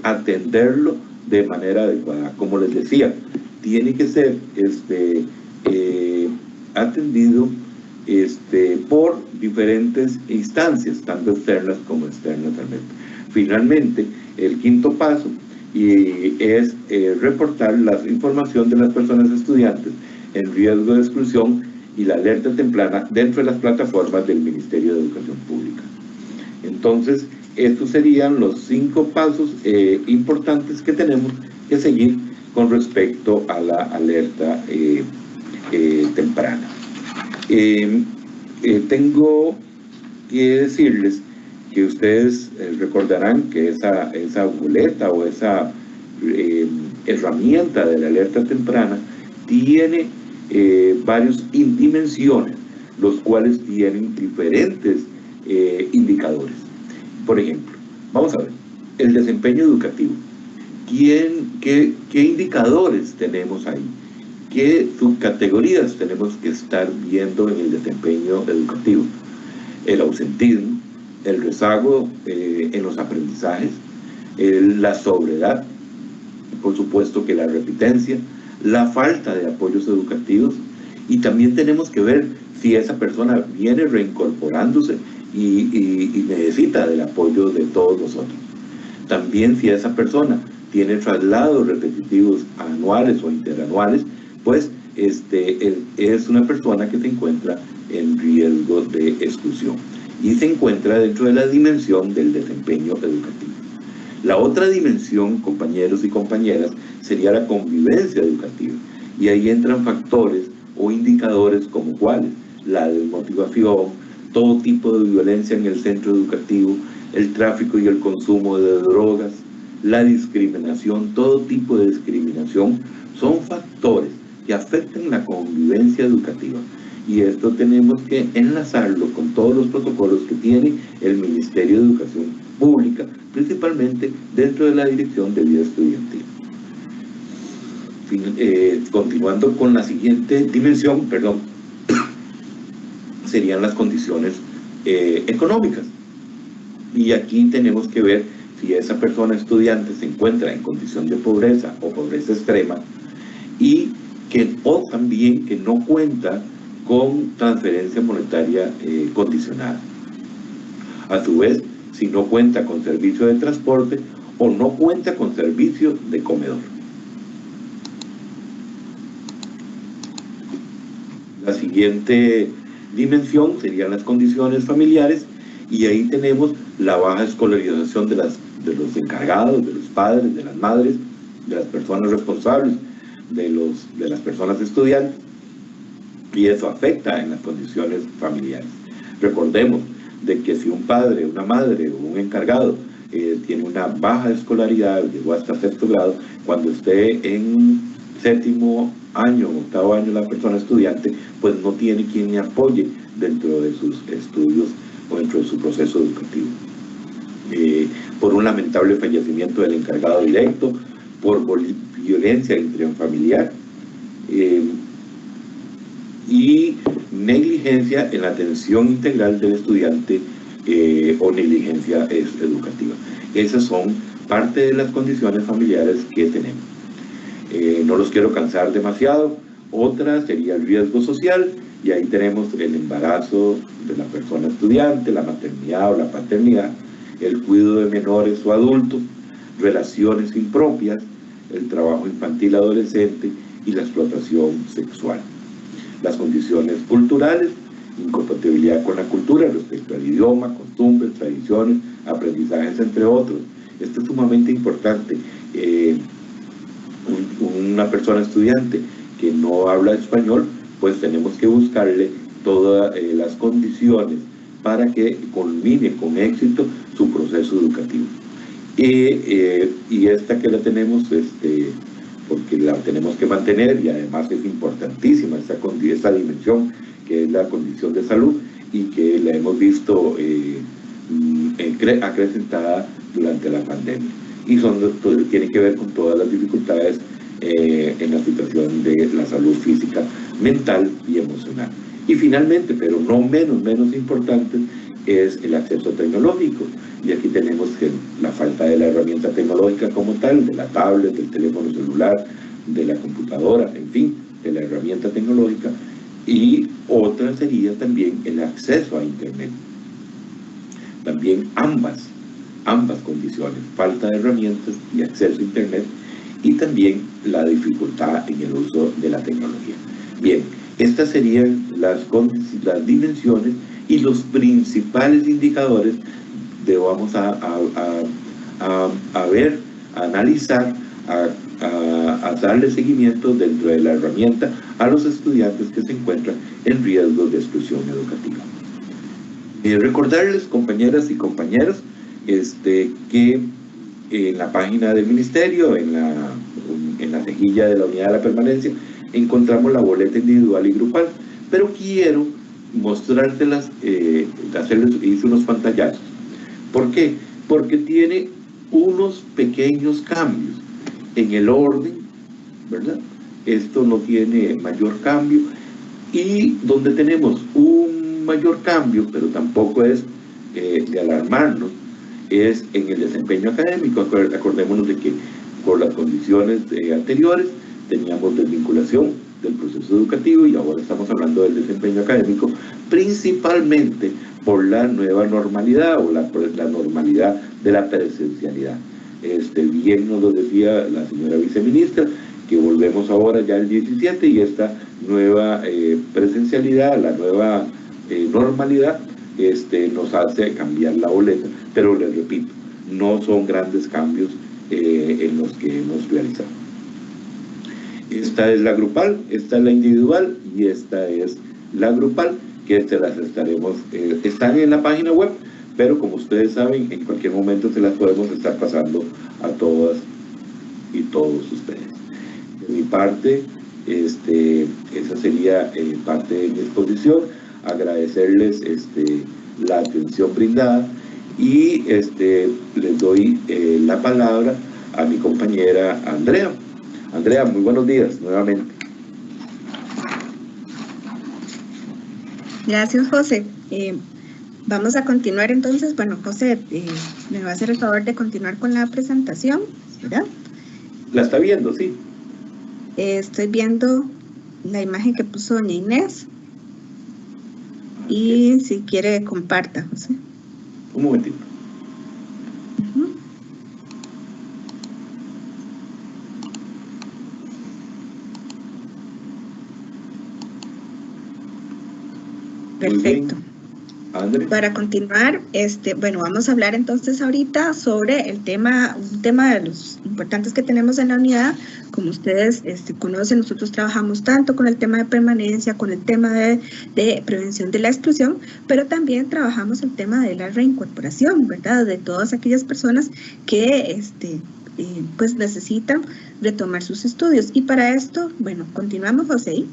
atenderlo de manera adecuada. Como les decía, tiene que ser atendido por diferentes instancias, tanto externas como externas también. Finalmente, el quinto paso es reportar la información de las personas estudiantes en riesgo de exclusión y la alerta temprana dentro de las plataformas del Ministerio de Educación Pública. Entonces, estos serían los 5 pasos importantes que tenemos que seguir con respecto a la alerta temprana. Tengo que decirles que ustedes recordarán que esa boleta o esa herramienta de la alerta temprana tiene varias dimensiones, los cuales tienen diferentes indicadores. Por ejemplo, vamos a ver, el desempeño educativo. ¿Qué indicadores tenemos ahí? ¿Qué subcategorías tenemos que estar viendo en el desempeño educativo? El ausentismo, el rezago en los aprendizajes, la sobriedad, por supuesto que la repitencia, la falta de apoyos educativos, y también tenemos que ver si esa persona viene reincorporándose y necesita del apoyo de todos nosotros. También si esa persona tiene traslados repetitivos anuales o interanuales, pues es una persona que se encuentra en riesgo de exclusión y se encuentra dentro de la dimensión del desempeño educativo. La otra dimensión, compañeros y compañeras, sería la convivencia educativa, y ahí entran factores o indicadores como cuáles: la desmotivación, todo tipo de violencia en el centro educativo, el tráfico y el consumo de drogas, la discriminación, todo tipo de discriminación, son factores que afectan la convivencia educativa. Y esto tenemos que enlazarlo con todos los protocolos que tiene el Ministerio de Educación Pública, principalmente dentro de la Dirección de Vida Estudiantil. Continuando con la siguiente dimensión, serían las condiciones económicas. Y aquí tenemos que ver si esa persona estudiante se encuentra en condición de pobreza o pobreza extrema, o también que no cuenta con transferencia monetaria condicionada. A su vez, si no cuenta con servicio de transporte o no cuenta con servicio de comedor. La siguiente dimensión serían las condiciones familiares, y ahí tenemos la baja escolarización de los encargados, de los padres, de las madres, de las personas responsables, de las personas estudiantes, y eso afecta en las condiciones familiares. Recordemos de que si un padre, una madre o un encargado tiene una baja escolaridad, llegó hasta 6º grado, cuando esté en 7º año, 8º año la persona estudiante, pues no tiene quien le apoye dentro de sus estudios o dentro de su proceso educativo. Por un lamentable fallecimiento del encargado directo, por violencia intrafamiliar, y negligencia en la atención integral del estudiante o negligencia educativa. Esas son parte de las condiciones familiares que tenemos. No los quiero cansar demasiado. Otra sería el riesgo social, y ahí tenemos el embarazo de la persona estudiante, la maternidad o la paternidad, el cuidado de menores o adultos, relaciones impropias, el trabajo infantil adolescente y la explotación sexual. Las condiciones culturales, incompatibilidad con la cultura respecto al idioma, costumbres, tradiciones, aprendizajes, entre otros. Esto es sumamente importante. Una persona estudiante que no habla español, pues tenemos que buscarle todas las condiciones para que culmine con éxito su proceso educativo. Y esta que la tenemos, porque la tenemos que mantener, y además es importantísima esta dimensión, que es la condición de salud y que la hemos visto acrecentada durante la pandemia. Y tiene que ver con todas las dificultades en la situación de la salud física, mental y emocional. Y finalmente, pero no menos importante, es el acceso tecnológico. Y aquí tenemos que la falta de la herramienta tecnológica como tal, de la tablet, del teléfono celular, de la computadora, en fin, de la herramienta tecnológica. Y otra sería también el acceso a Internet. También ambas condiciones, falta de herramientas y acceso a Internet, y también la dificultad en el uso de la tecnología. Bien, estas serían las dimensiones y los principales indicadores que vamos a ver, a analizar, a darle seguimiento dentro de la herramienta a los estudiantes que se encuentran en riesgo de exclusión educativa. Recordarles, compañeras y compañeros, que en la página del Ministerio, en la cejilla de la Unidad de la Permanencia, encontramos la boleta individual y grupal, pero quiero mostrárselas, hice unos pantallazos. ¿Por qué? Porque tiene unos pequeños cambios en el orden, ¿verdad? Esto no tiene mayor cambio, y donde tenemos un mayor cambio, pero tampoco es de alarmarnos, es en el desempeño académico. Acordémonos de que por las condiciones anteriores teníamos desvinculación del proceso educativo y ahora estamos hablando del desempeño académico, principalmente por la nueva normalidad o la normalidad de la presencialidad. Bien nos lo decía la señora viceministra, que volvemos ahora ya el 17 y esta nueva presencialidad, la nueva normalidad, nos hace cambiar la boleta, pero les repito, no son grandes cambios en los que hemos realizado. Esta es la grupal, esta es la individual y esta es la grupal, que las estaremos, están en la página web, pero como ustedes saben, en cualquier momento se las podemos estar pasando a todas y todos ustedes. De mi parte, esa sería parte de mi exposición. Agradecerles la atención brindada y les doy la palabra a mi compañera Andrea. Andrea, muy buenos días nuevamente. Gracias, José. Vamos a continuar entonces. Bueno, José, me va a hacer el favor de continuar con la presentación, ¿verdad? ¿La está viendo? Sí. Estoy viendo la imagen que puso doña Inés. Y si quiere, comparta, José. Un momentito. Perfecto. André. Para continuar, bueno, vamos a hablar entonces ahorita sobre un tema de los importantes que tenemos en la unidad. Como ustedes conocen, nosotros trabajamos tanto con el tema de permanencia, con el tema de prevención de la exclusión, pero también trabajamos el tema de la reincorporación, ¿verdad? De todas aquellas personas que pues necesitan retomar sus estudios. Y para esto, bueno, continuamos, José.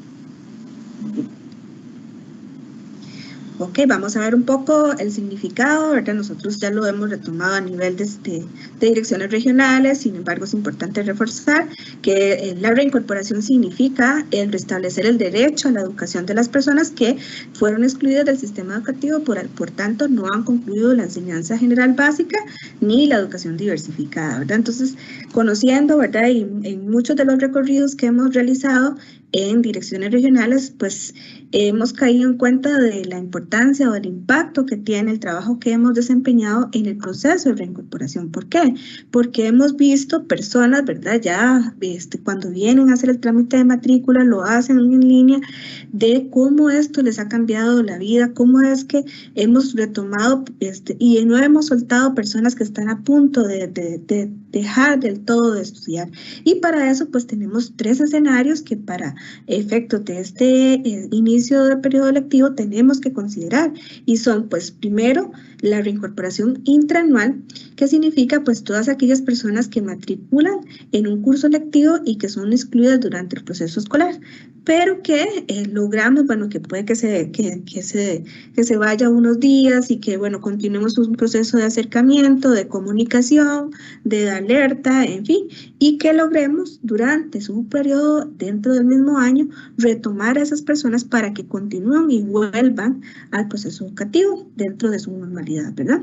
Ok, vamos a ver un poco el significado, ¿verdad? Nosotros ya lo hemos retomado a nivel de direcciones regionales, sin embargo es importante reforzar que la reincorporación significa el restablecer el derecho a la educación de las personas que fueron excluidas del sistema educativo, por tanto no han concluido la enseñanza general básica ni la educación diversificada, ¿verdad? Entonces, conociendo, ¿verdad? Y en muchos de los recorridos que hemos realizado en direcciones regionales, pues hemos caído en cuenta de la importancia o del impacto que tiene el trabajo que hemos desempeñado en el proceso de reincorporación. ¿Por qué? Porque hemos visto personas, ¿verdad? Ya cuando vienen a hacer el trámite de matrícula, lo hacen en línea, de cómo esto les ha cambiado la vida, cómo es que hemos retomado y no hemos soltado personas que están a punto de dejar del todo de estudiar. Y para eso, pues tenemos 3 escenarios que para efectos de este inicio de periodo lectivo tenemos que considerar, y son, pues, primero, la reincorporación intraanual, que significa pues todas aquellas personas que matriculan en un curso lectivo y que son excluidas durante el proceso escolar, pero que logramos, bueno, que puede que se vaya unos días y que, bueno, continuemos un proceso de acercamiento, de comunicación, de alerta, en fin, y que logremos durante su periodo dentro del mismo año retomar a esas personas para que continúen y vuelvan al proceso educativo dentro de su normalidad, ¿verdad?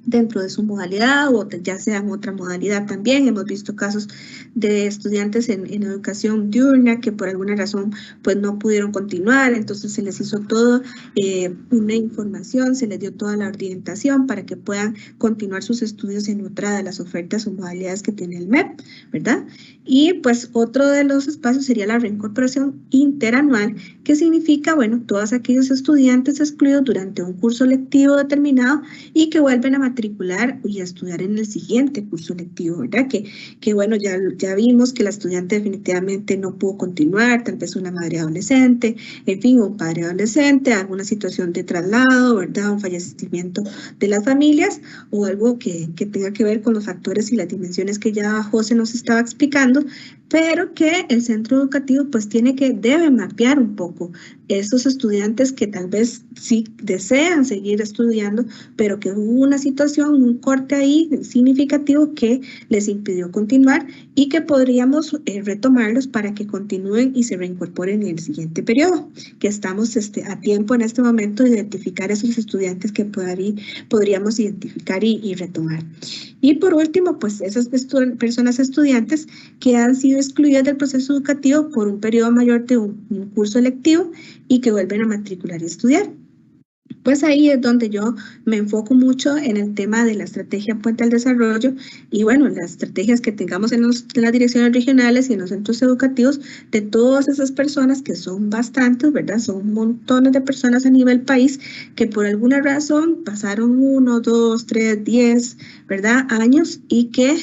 Dentro de su modalidad o ya sea en otra modalidad también. Hemos visto casos de estudiantes en educación diurna que por alguna razón pues no pudieron continuar, entonces se les hizo toda una información, se les dio toda la orientación para que puedan continuar sus estudios en otra de las ofertas o modalidades que tiene el MEP, ¿verdad? Y pues otro de los espacios sería la reincorporación interanual, que significa, bueno, todos aquellos estudiantes excluidos durante un curso lectivo determinado y que vuelven a matricular y a estudiar en el siguiente curso lectivo, ¿verdad? Que bueno, ya vimos que la estudiante definitivamente no pudo continuar, tal vez una madre adolescente, en fin, un padre adolescente, alguna situación de traslado, ¿verdad? Un fallecimiento de las familias o algo que tenga que ver con los factores y las dimensiones que ya José nos estaba explicando, pero que el centro educativo pues debe mapear un poco esos estudiantes que tal vez sí desean seguir estudiando, pero que hubo una situación, un corte ahí significativo que les impidió continuar y que podríamos retomarlos para que continúen y se reincorporen en el siguiente periodo, que estamos a tiempo en este momento de identificar esos estudiantes que podríamos identificar y retomar. Y por último, pues esas personas estudiantes que han sido excluidas del proceso educativo por un periodo mayor de un curso lectivo y que vuelven a matricular y estudiar. Pues ahí es donde yo me enfoco mucho en el tema de la estrategia Puente al Desarrollo y bueno, las estrategias que tengamos en las direcciones regionales y en los centros educativos de todas esas personas que son bastantes, ¿verdad? Son montones de personas a nivel país que por alguna razón pasaron 1, 2, 3, 10, ¿verdad? Años y que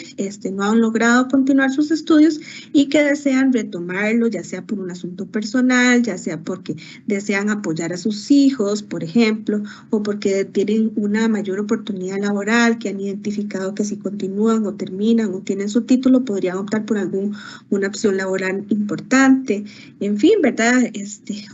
no han logrado continuar sus estudios y que desean retomarlo, ya sea por un asunto personal, ya sea porque desean apoyar a sus hijos, por ejemplo, o porque tienen una mayor oportunidad laboral, que han identificado que si continúan o terminan o tienen su título, podrían optar por una opción laboral importante, en fin, ¿verdad?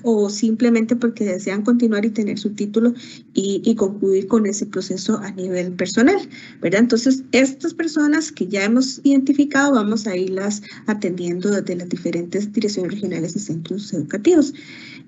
O simplemente porque desean continuar y tener su título y concluir con ese proceso a nivel personal, ¿verdad? Entonces, estas personas que ya hemos identificado, vamos a irlas atendiendo desde las diferentes direcciones regionales y centros educativos.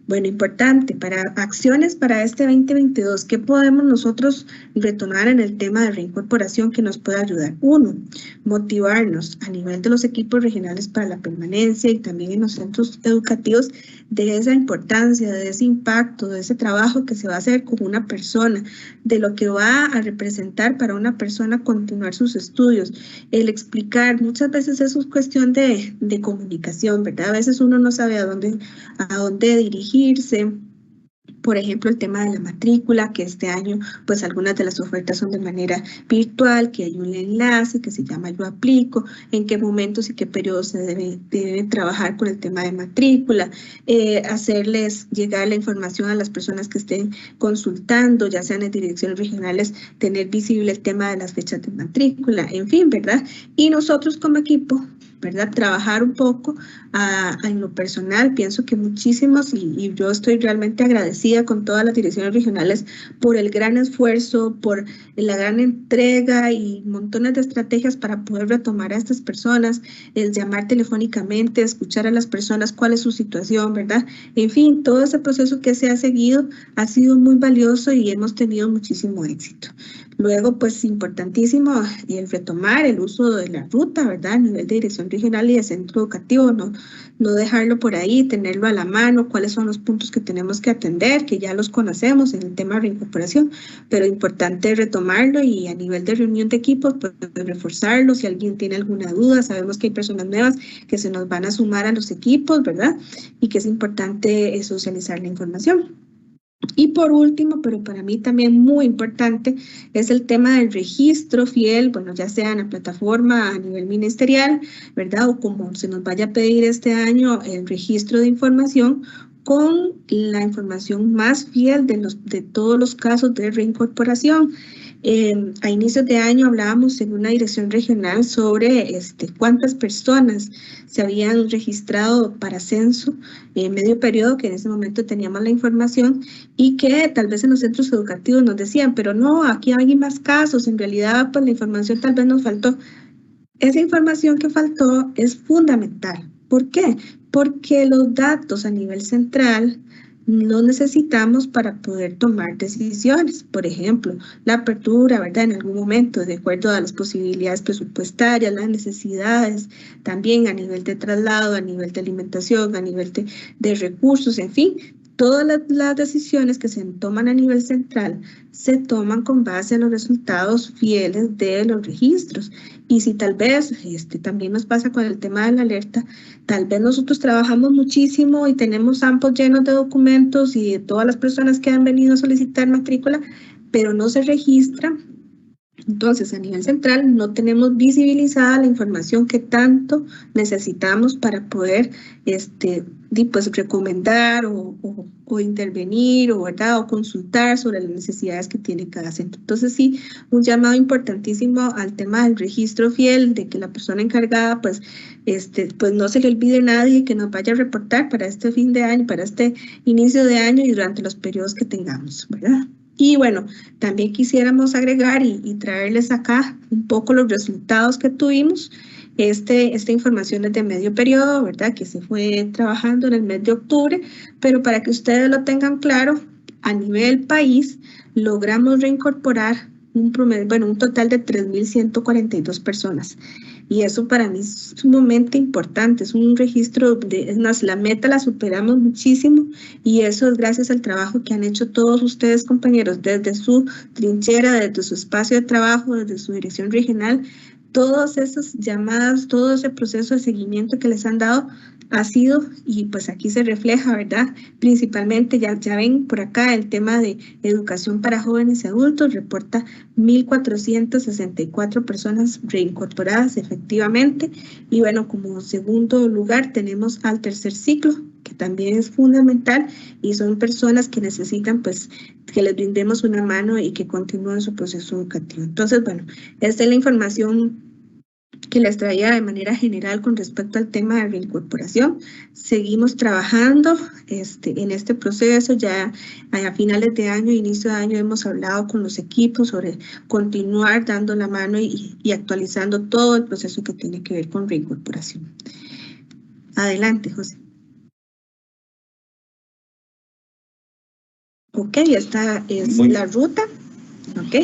Bueno, importante, para acciones para este 2022, ¿qué podemos nosotros retomar en el tema de reincorporación que nos pueda ayudar? 1, motivarnos a nivel de los equipos regionales para la permanencia y también en los centros educativos de esa importancia, de ese impacto, de ese trabajo que se va a hacer con una persona, de lo que va a representar para una persona continuar sus estudios, el explicar, muchas veces eso es cuestión de comunicación, ¿verdad? A veces uno no sabe a dónde dirigirse. Por ejemplo, el tema de la matrícula, que este año, pues algunas de las ofertas son de manera virtual, que hay un enlace que se llama Yo Aplico, en qué momentos y qué periodos se debe trabajar con el tema de matrícula, hacerles llegar la información a las personas que estén consultando, ya sean en direcciones regionales, tener visible el tema de las fechas de matrícula, en fin, ¿verdad? Y nosotros como equipo, ¿verdad? Trabajar un poco en lo personal, pienso que muchísimos y yo estoy realmente agradecida con todas las direcciones regionales por el gran esfuerzo, por la gran entrega y montones de estrategias para poder retomar a estas personas, el llamar telefónicamente, escuchar a las personas cuál es su situación, ¿verdad? En fin, todo ese proceso que se ha seguido ha sido muy valioso y hemos tenido muchísimo éxito. Luego, pues importantísimo el retomar el uso de la ruta, ¿verdad? A nivel de dirección regional y de centro educativo, no dejarlo por ahí, tenerlo a la mano, cuáles son los puntos que tenemos que atender, que ya los conocemos en el tema de reincorporación, pero importante retomarlo y a nivel de reunión de equipos, pues reforzarlo, si alguien tiene alguna duda, sabemos que hay personas nuevas que se nos van a sumar a los equipos, ¿verdad? Y que es importante socializar la información. Y por último, pero para mí también muy importante, es el tema del registro fiel, bueno, ya sea en la plataforma a nivel ministerial, ¿verdad? O como se nos vaya a pedir este año el registro de información con la información más fiel de todos los casos de reincorporación. A inicios de año hablábamos en una dirección regional sobre cuántas personas se habían registrado para censo en medio periodo, que en ese momento teníamos la información, y que tal vez en los centros educativos nos decían, pero no, aquí hay más casos, en realidad pues la información tal vez nos faltó. Esa información que faltó es fundamental. ¿Por qué? Porque los datos a nivel central los necesitamos para poder tomar decisiones. Por ejemplo, la apertura, ¿verdad? En algún momento, de acuerdo a las posibilidades presupuestarias, las necesidades, también a nivel de traslado, a nivel de alimentación, a nivel de recursos, en fin. Todas las decisiones que se toman a nivel central se toman con base en los resultados fieles de los registros. Y si tal vez, también nos pasa con el tema de la alerta, tal vez nosotros trabajamos muchísimo y tenemos AMPOs llenos de documentos y de todas las personas que han venido a solicitar matrícula, pero no se registran. Entonces, a nivel central no tenemos visibilizada la información que tanto necesitamos para poder pues, recomendar o intervenir ¿verdad? O consultar sobre las necesidades que tiene cada centro. Entonces, sí, un llamado importantísimo al tema del registro fiel, de que la persona encargada pues no se le olvide nadie que nos vaya a reportar para este fin de año, para este inicio de año y durante los periodos que tengamos, ¿verdad? Y bueno, también quisiéramos agregar y traerles acá un poco los resultados que tuvimos. Esta información es de medio periodo, ¿verdad? Que se fue trabajando en el mes de octubre, pero para que ustedes lo tengan claro, a nivel país logramos reincorporar un total de 3.142 personas. Y eso para mí es sumamente importante, es un registro, es más, la meta la superamos muchísimo y eso es gracias al trabajo que han hecho todos ustedes, compañeros, desde su trinchera, desde su espacio de trabajo, desde su dirección regional. Todos esos llamados, todo ese proceso de seguimiento que les han dado ha sido, y pues aquí se refleja, ¿verdad? Principalmente, ya ven por acá el tema de educación para jóvenes y adultos, reporta 1.464 personas reincorporadas efectivamente. Y bueno, como segundo lugar tenemos al tercer ciclo, que también es fundamental y son personas que necesitan pues que les brindemos una mano y que continúen su proceso educativo. Entonces, bueno, esta es la información que les traía de manera general con respecto al tema de reincorporación. Seguimos trabajando en este proceso, ya a finales de año, inicio de año, hemos hablado con los equipos sobre continuar dando la mano y actualizando todo el proceso que tiene que ver con reincorporación. Adelante, José. Ok, esta es la ruta. Ok,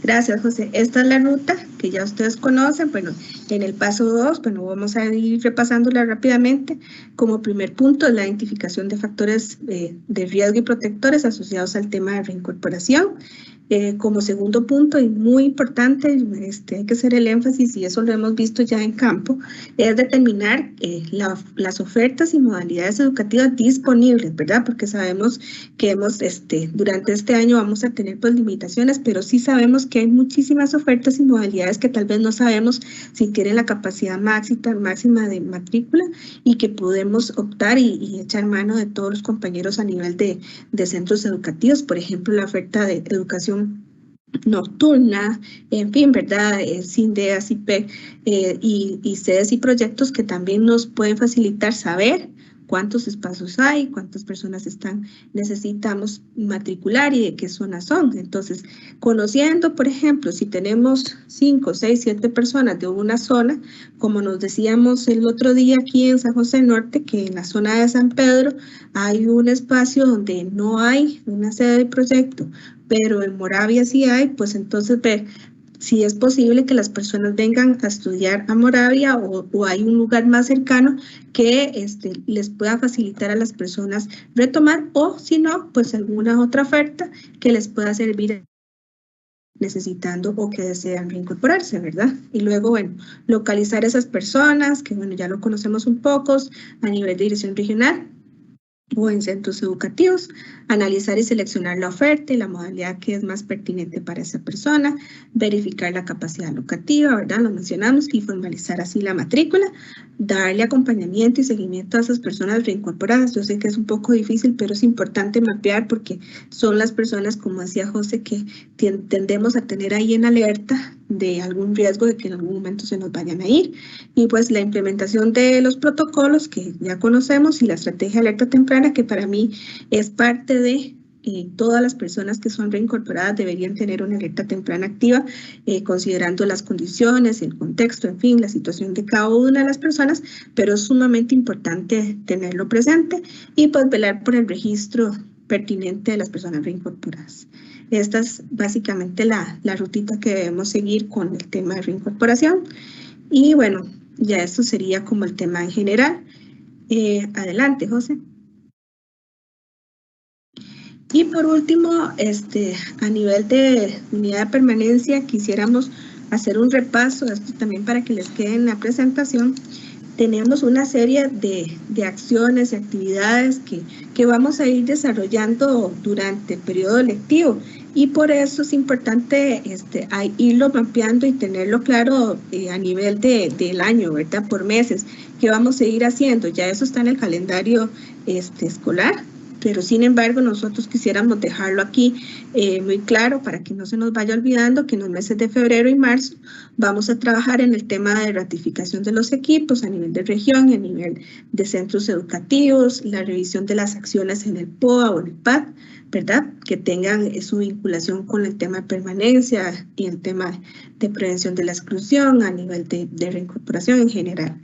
gracias, José. Esta es la ruta que ya ustedes conocen. Bueno, en el paso 2, bueno, vamos a ir repasándola rápidamente. Como primer punto, la identificación de factores de riesgo y protectores asociados al tema de reincorporación. Como segundo punto, y muy importante, hay que hacer el énfasis, y eso lo hemos visto ya en campo, es determinar las ofertas y modalidades educativas disponibles, ¿verdad? Porque sabemos que durante este año vamos a tener pues limitaciones, pero sí sabemos que hay muchísimas ofertas y modalidades que tal vez no sabemos si tienen la capacidad máxima de matrícula y que podemos optar y echar mano de todos los compañeros a nivel de centros educativos. Por ejemplo, la oferta de educación nocturna, en fin, ¿verdad? SINDEA, CIPEC y sedes y proyectos que también nos pueden facilitar saber cuántos espacios hay, cuántas personas necesitamos matricular y de qué zonas son. Entonces, conociendo, por ejemplo, si tenemos 5, 6, 7 personas de una zona, como nos decíamos el otro día aquí en San José Norte, que en la zona de San Pedro hay un espacio donde no hay una sede de proyecto, pero en Moravia sí hay, pues entonces ver si es posible que las personas vengan a estudiar a Moravia o hay un lugar más cercano que les pueda facilitar a las personas retomar, o si no, pues alguna otra oferta que les pueda servir necesitando o que desean reincorporarse, ¿verdad? Y luego, bueno, localizar esas personas, que bueno, ya lo conocemos un poco a nivel de dirección regional o en centros educativos, analizar y seleccionar la oferta y la modalidad que es más pertinente para esa persona, verificar la capacidad locativa, ¿verdad? Lo mencionamos, y formalizar así la matrícula. darle acompañamiento y seguimiento a esas personas reincorporadas. Yo sé que es un poco difícil, pero es importante mapear porque son las personas, como decía José, que tendemos a tener ahí en alerta de algún riesgo de que en algún momento se nos vayan a ir. Y pues la implementación de los protocolos que ya conocemos y la estrategia de alerta temprana, que para mí es parte de todas las personas que son reincorporadas deberían tener una alerta temprana activa, considerando las condiciones, el contexto, en fin, la situación de cada una de las personas, pero es sumamente importante tenerlo presente y pues velar por el registro pertinente de las personas reincorporadas. Esta es básicamente la rutita que debemos seguir con el tema de reincorporación. Y bueno, ya esto sería como el tema en general. Adelante, José. Y por último, a nivel de unidad de permanencia, quisiéramos hacer un repaso, esto también para que les quede en la presentación. Tenemos una serie de acciones y actividades que vamos a ir desarrollando durante el periodo lectivo y por eso es importante irlo mapeando y tenerlo claro a nivel del año, ¿verdad? Por meses, que vamos a ir haciendo. Ya eso está en el calendario escolar. Pero sin embargo nosotros quisiéramos dejarlo aquí muy claro para que no se nos vaya olvidando que en los meses de febrero y marzo vamos a trabajar en el tema de ratificación de los equipos a nivel de región y a nivel de centros educativos, la revisión de las acciones en el POA o en el PAD, ¿verdad? Que tengan su vinculación con el tema de permanencia y el tema de prevención de la exclusión a nivel de reincorporación en general.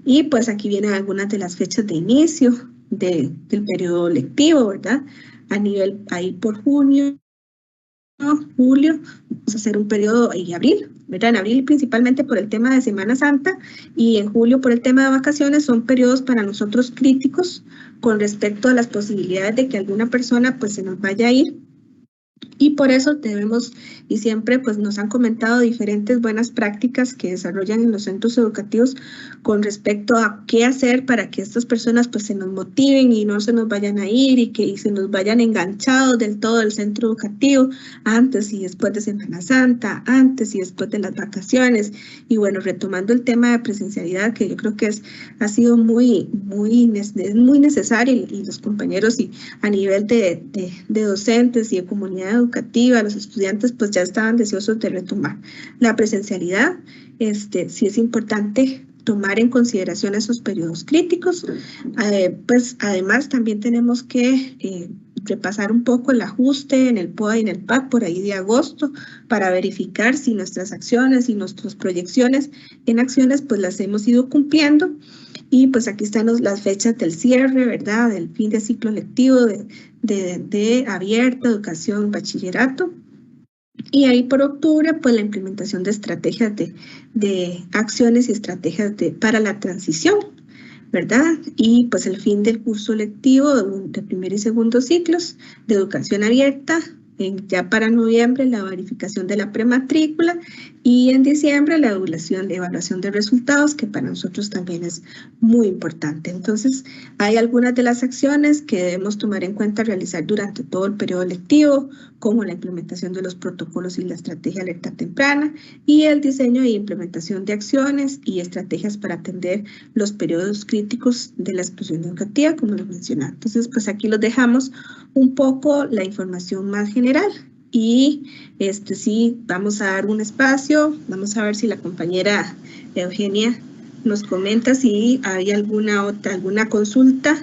Y pues aquí vienen algunas de las fechas de inicio del periodo lectivo, ¿verdad? A nivel, ahí por junio, julio, vamos a hacer un periodo en abril, ¿verdad? En abril principalmente por el tema de Semana Santa y en julio por el tema de vacaciones son periodos para nosotros críticos con respecto a las posibilidades de que alguna persona pues se nos vaya a ir. Y por eso debemos, y siempre pues nos han comentado diferentes buenas prácticas que desarrollan en los centros educativos con respecto a qué hacer para que estas personas pues se nos motiven y no se nos vayan a ir y que se nos vayan enganchados del todo del centro educativo antes y después de Semana Santa, antes y después de las vacaciones. Y bueno, retomando el tema de presencialidad, que yo creo que ha sido muy necesario y los compañeros y a nivel de docentes y de comunidad educativa, los estudiantes pues ya estaban deseosos de retomar la presencialidad. Sí es importante tomar en consideración esos periodos críticos. Pues además también tenemos que repasar un poco el ajuste en el POA y en el PAC por ahí de agosto para verificar si nuestras acciones y nuestras proyecciones en acciones pues las hemos ido cumpliendo. Y pues aquí están las fechas del cierre, ¿verdad? Del fin de ciclo lectivo de abierta, educación, bachillerato. Y ahí por octubre, pues la implementación de estrategias de acciones y estrategias para la transición, ¿verdad? Y pues el fin del curso lectivo de primer y segundo ciclos de educación abierta, ya para noviembre la verificación de la prematrícula y en diciembre la evaluación de resultados, que para nosotros también es muy importante. Entonces, hay algunas de las acciones que debemos tomar en cuenta realizar durante todo el periodo lectivo, como la implementación de los protocolos y la estrategia de alerta temprana y el diseño e implementación de acciones y estrategias para atender los periodos críticos de la exclusión educativa, como lo mencionaba. Entonces, pues aquí los dejamos un poco la información más general y sí, vamos a dar un espacio, vamos a ver si la compañera Eugenia nos comenta si hay alguna consulta.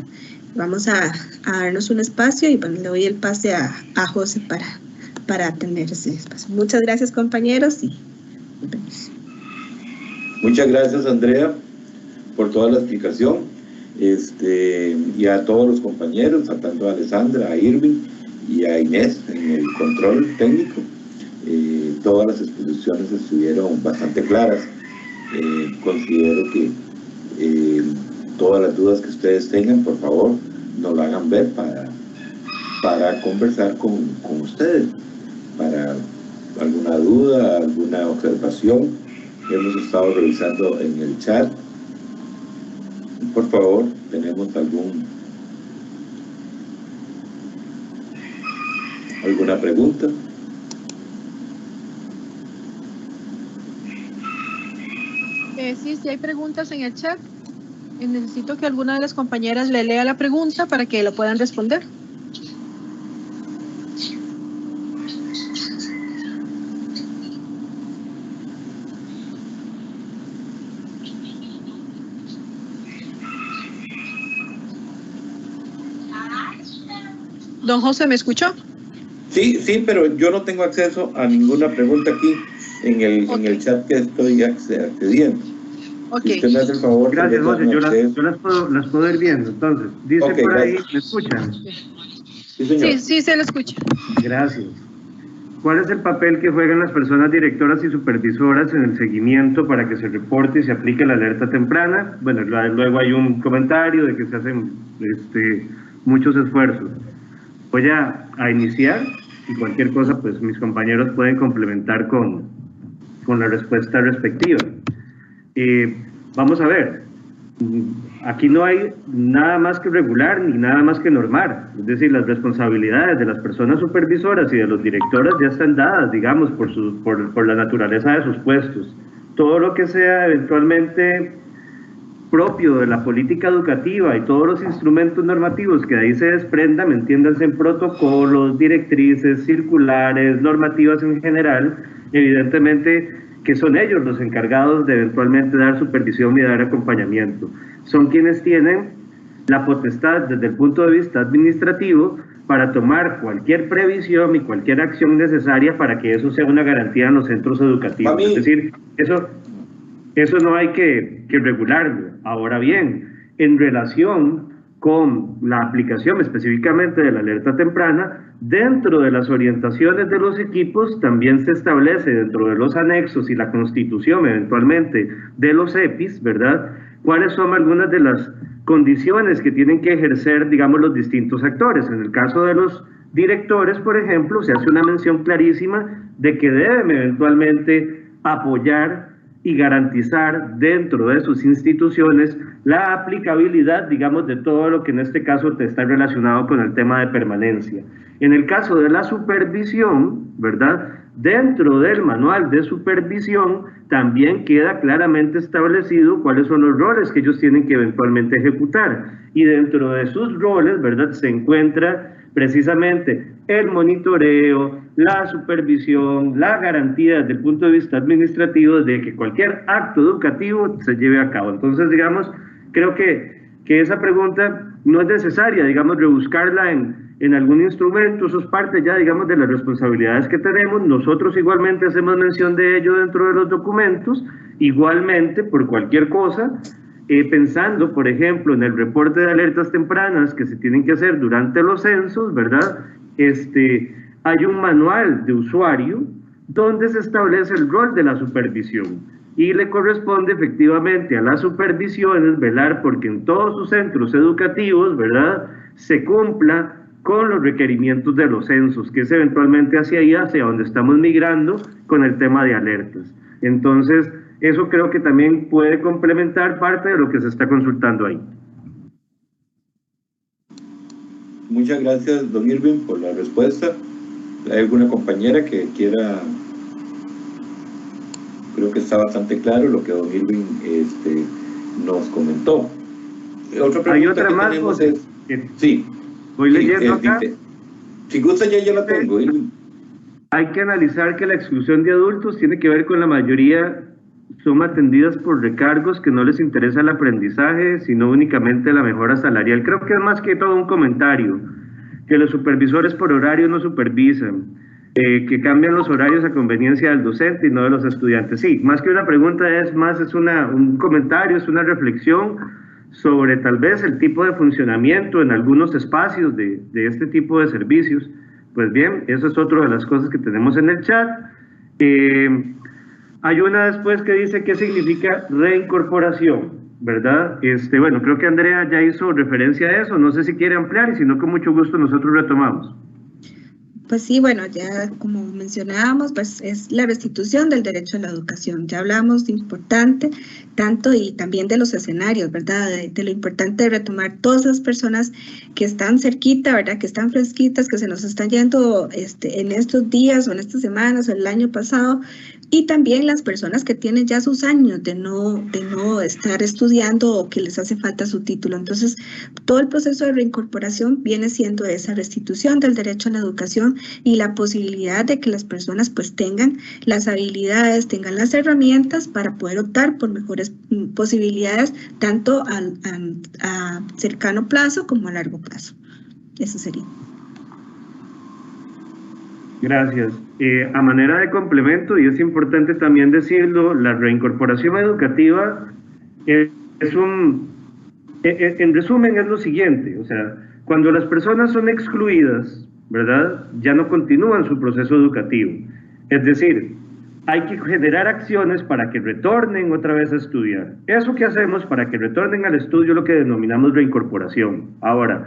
Vamos a darnos un espacio y bueno, le doy el pase a José para atender ese espacio. Muchas gracias, compañeros, y nos vemos. Muchas gracias, Andrea, por toda la explicación. Y a todos los compañeros, a tanto a Alessandra, a Irving y a Inés en el control técnico. Todas las exposiciones estuvieron bastante claras. Considero que todas las dudas que ustedes tengan, por favor, nos lo hagan ver para conversar con ustedes, para alguna duda, alguna observación. Hemos estado revisando en el chat. Por favor, tenemos alguna pregunta. Sí hay preguntas en el chat. Necesito que alguna de las compañeras le lea la pregunta para que lo puedan responder. Don José, ¿me escuchó? Sí, pero yo no tengo acceso a ninguna pregunta aquí en el chat que estoy accediendo. Okay. Si usted me hace el favor. Gracias, José. Yo las puedo ir viendo. Entonces, dice okay, por ahí, ¿me escuchan? Sí, se lo escucha. Gracias. ¿Cuál es el papel que juegan las personas directoras y supervisoras en el seguimiento para que se reporte y se aplique la alerta temprana? Bueno, luego hay un comentario de que se hacen muchos esfuerzos. Voy a iniciar y cualquier cosa, pues mis compañeros pueden complementar con la respuesta respectiva. Vamos a ver, aquí no hay nada más que regular ni nada más que normar, es decir, las responsabilidades de las personas supervisoras y de los directores ya están dadas, digamos, por la naturaleza de sus puestos. Todo lo que sea eventualmente propio de la política educativa y todos los instrumentos normativos que de ahí se desprendan, entiéndanse en protocolos, directrices, circulares, normativas en general, evidentemente que son ellos los encargados de eventualmente dar supervisión y dar acompañamiento. Son quienes tienen la potestad desde el punto de vista administrativo para tomar cualquier previsión y cualquier acción necesaria para que eso sea una garantía en los centros educativos. Es decir, eso no hay que regularlo. Ahora bien, en relación con la aplicación específicamente de la alerta temprana, dentro de las orientaciones de los equipos también se establece dentro de los anexos y la constitución eventualmente de los EPIs, ¿verdad?, cuáles son algunas de las condiciones que tienen que ejercer, digamos, los distintos actores. En el caso de los directores, por ejemplo, se hace una mención clarísima de que deben eventualmente apoyar y garantizar dentro de sus instituciones la aplicabilidad, digamos, de todo lo que en este caso está relacionado con el tema de permanencia. En el caso de la supervisión, ¿verdad?, dentro del manual de supervisión también queda claramente establecido cuáles son los roles que ellos tienen que eventualmente ejecutar, y dentro de sus roles, ¿verdad?, se encuentra precisamente el monitoreo, la supervisión, la garantía desde el punto de vista administrativo de que cualquier acto educativo se lleve a cabo. Entonces, digamos, creo que esa pregunta no es necesaria, digamos, rebuscarla en algún instrumento. Eso es parte ya, digamos, de las responsabilidades que tenemos. Nosotros igualmente hacemos mención de ello dentro de los documentos, igualmente por cualquier cosa, pensando, por ejemplo, en el reporte de alertas tempranas que se tienen que hacer durante los censos, ¿verdad? Hay un manual de usuario donde se establece el rol de la supervisión y le corresponde efectivamente a las supervisiones velar porque en todos sus centros educativos, ¿verdad?, se cumpla con los requerimientos de los censos, que es eventualmente hacia donde estamos migrando con el tema de alertas. Entonces, eso creo que también puede complementar parte de lo que se está consultando ahí. Muchas gracias, don Irving, por la respuesta. ¿Hay alguna compañera que quiera? Creo que está bastante claro lo que don Irving nos comentó. Otra pregunta hay otra que más, tenemos es... Sí. Voy leyendo acá. Si gusta, ya la tengo, Irving. Hay que analizar que la exclusión de adultos tiene que ver con la mayoría son atendidas por recargos que no les interesa el aprendizaje, sino únicamente la mejora salarial. Creo que es más que todo un comentario, que los supervisores por horario no supervisan, que cambian los horarios a conveniencia del docente y no de los estudiantes. Sí, más que una pregunta es un comentario, es una reflexión sobre tal vez el tipo de funcionamiento en algunos espacios de este tipo de servicios. Pues bien, eso es otra de las cosas que tenemos en el chat. Hay una después que dice qué significa reincorporación, ¿verdad? Bueno, creo que Andrea ya hizo referencia a eso, no sé si quiere ampliar y si no, con mucho gusto nosotros retomamos. Pues sí, bueno, ya como mencionábamos, pues es la restitución del derecho a la educación. Ya hablamos de importante, tanto y también de los escenarios, ¿verdad? De lo importante de retomar todas las personas que están cerquita, ¿verdad? Que están fresquitas, que se nos están yendo en estos días o en estas semanas o el año pasado, y también las personas que tienen ya sus años de no estar estudiando o que les hace falta su título. Entonces, todo el proceso de reincorporación viene siendo esa restitución del derecho a la educación y la posibilidad de que las personas pues tengan las habilidades, tengan las herramientas para poder optar por mejores posibilidades, tanto a cercano plazo como a largo plazo. Eso sería. Gracias. A manera de complemento, y es importante también decirlo, la reincorporación educativa en resumen es lo siguiente, o sea, cuando las personas son excluidas, ¿verdad?, ya no continúan su proceso educativo. Es decir, hay que generar acciones para que retornen otra vez a estudiar. Eso que hacemos para que retornen al estudio lo que denominamos reincorporación. Ahora,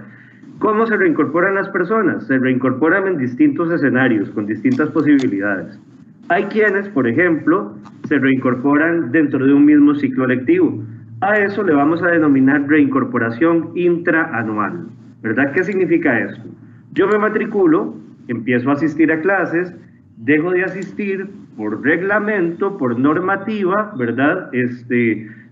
¿cómo se reincorporan las personas? Se reincorporan en distintos escenarios, con distintas posibilidades. Hay quienes, por ejemplo, se reincorporan dentro de un mismo ciclo lectivo. A eso le vamos a denominar reincorporación intraanual, ¿verdad? ¿Qué significa esto? Yo me matriculo, empiezo a asistir a clases, dejo de asistir por reglamento, por normativa, ¿verdad?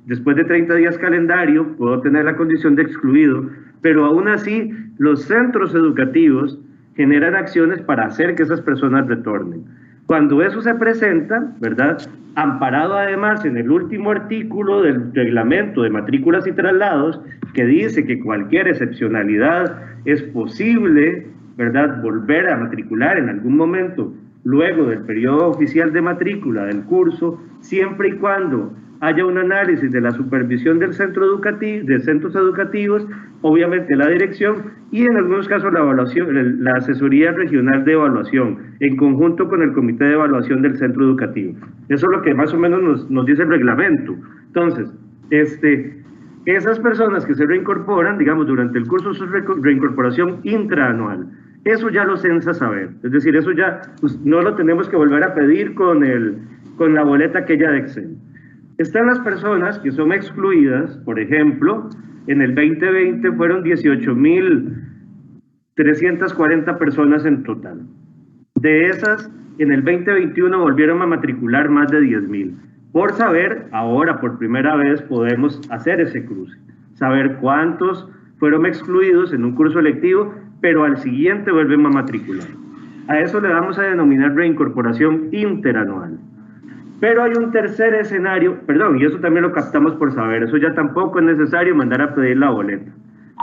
Después de 30 días calendario, puedo tener la condición de excluido, pero aún así los centros educativos generan acciones para hacer que esas personas retornen. Cuando eso se presenta, ¿verdad?, amparado además en el último artículo del reglamento de matrículas y traslados, que dice que cualquier excepcionalidad es posible, ¿verdad?, volver a matricular en algún momento luego del periodo oficial de matrícula del curso, siempre y cuando haya un análisis de la supervisión del centro educativo, de centros educativos, obviamente la dirección y en algunos casos la evaluación, la asesoría regional de evaluación, en conjunto con el comité de evaluación del centro educativo. Eso es lo que más o menos nos dice el reglamento. Entonces, esas personas que se reincorporan, digamos, durante el curso de su reincorporación intraanual, eso ya lo censa saber, es decir, eso ya pues, no lo tenemos que volver a pedir con la boleta aquella de Excel. Están las personas que son excluidas, por ejemplo, en el 2020 fueron 18.340 personas en total. De esas, en el 2021 volvieron a matricular más de 10.000. Por saber, ahora por primera vez podemos hacer ese cruce, saber cuántos fueron excluidos en un curso lectivo, pero al siguiente vuelven a matricular. A eso le vamos a denominar reincorporación interanual. Pero hay un tercer escenario, perdón, y eso también lo captamos por saber, eso ya tampoco es necesario mandar a pedir la boleta.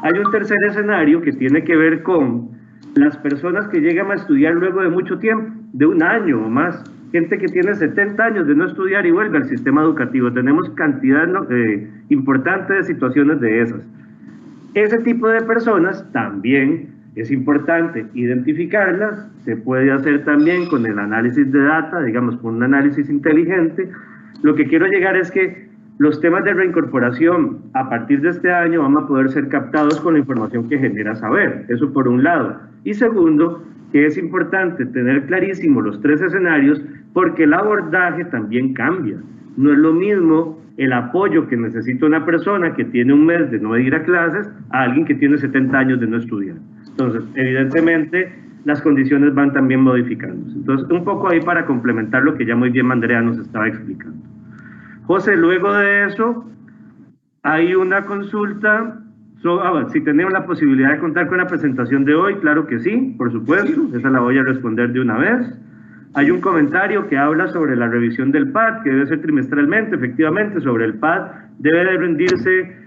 Hay un tercer escenario que tiene que ver con las personas que llegan a estudiar luego de mucho tiempo, de un año o más, gente que tiene 70 años de no estudiar y vuelve al sistema educativo. Tenemos cantidad importante de situaciones de esas. Ese tipo de personas también es importante identificarlas, se puede hacer también con el análisis de data, digamos, con un análisis inteligente. Lo que quiero llegar es que los temas de reincorporación a partir de este año van a poder ser captados con la información que genera saber, eso por un lado. Y segundo, que es importante tener clarísimo los tres escenarios porque el abordaje también cambia. No es lo mismo el apoyo que necesita una persona que tiene un mes de no ir a clases a alguien que tiene 70 años de no estudiar. Entonces, evidentemente, las condiciones van también modificándose. Entonces, un poco ahí para complementar lo que ya muy bien Andrea nos estaba explicando. José, luego de eso, hay una consulta, si tenemos la posibilidad de contar con la presentación de hoy, claro que sí, por supuesto, esa la voy a responder de una vez. Hay un comentario que habla sobre la revisión del PAD, que debe ser trimestralmente, efectivamente, sobre el PAD debe de rendirse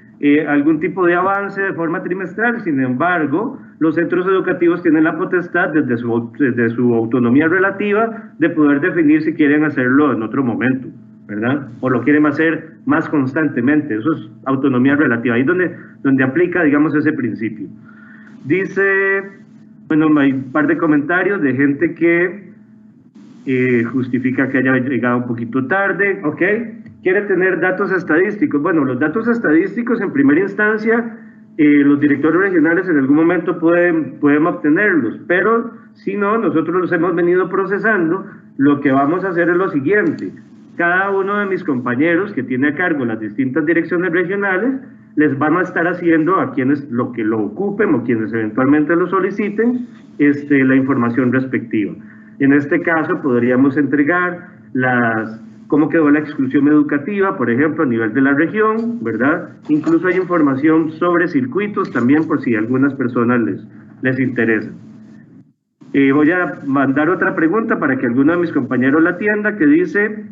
algún tipo de avance de forma trimestral. Sin embargo, los centros educativos tienen la potestad, desde su autonomía relativa, de poder definir si quieren hacerlo en otro momento, ¿verdad? O lo quieren hacer más constantemente. Eso es autonomía relativa, ahí es donde aplica, digamos, ese principio. Dice, bueno, hay un par de comentarios de gente que justifica que haya llegado un poquito tarde, ¿ok? Quiere tener datos estadísticos. Bueno, los datos estadísticos en primera instancia, los directores regionales en algún momento pueden obtenerlos, pero si no, nosotros los hemos venido procesando. Lo que vamos a hacer es lo siguiente: cada uno de mis compañeros que tiene a cargo las distintas direcciones regionales, les van a estar haciendo a quienes lo ocupen o quienes eventualmente lo soliciten, la información respectiva. En este caso podríamos entregar cómo quedó la exclusión educativa, por ejemplo, a nivel de la región, ¿verdad? Incluso hay información sobre circuitos también, por si a algunas personas les interesa. Voy a mandar otra pregunta para que alguno de mis compañeros la atienda, que dice: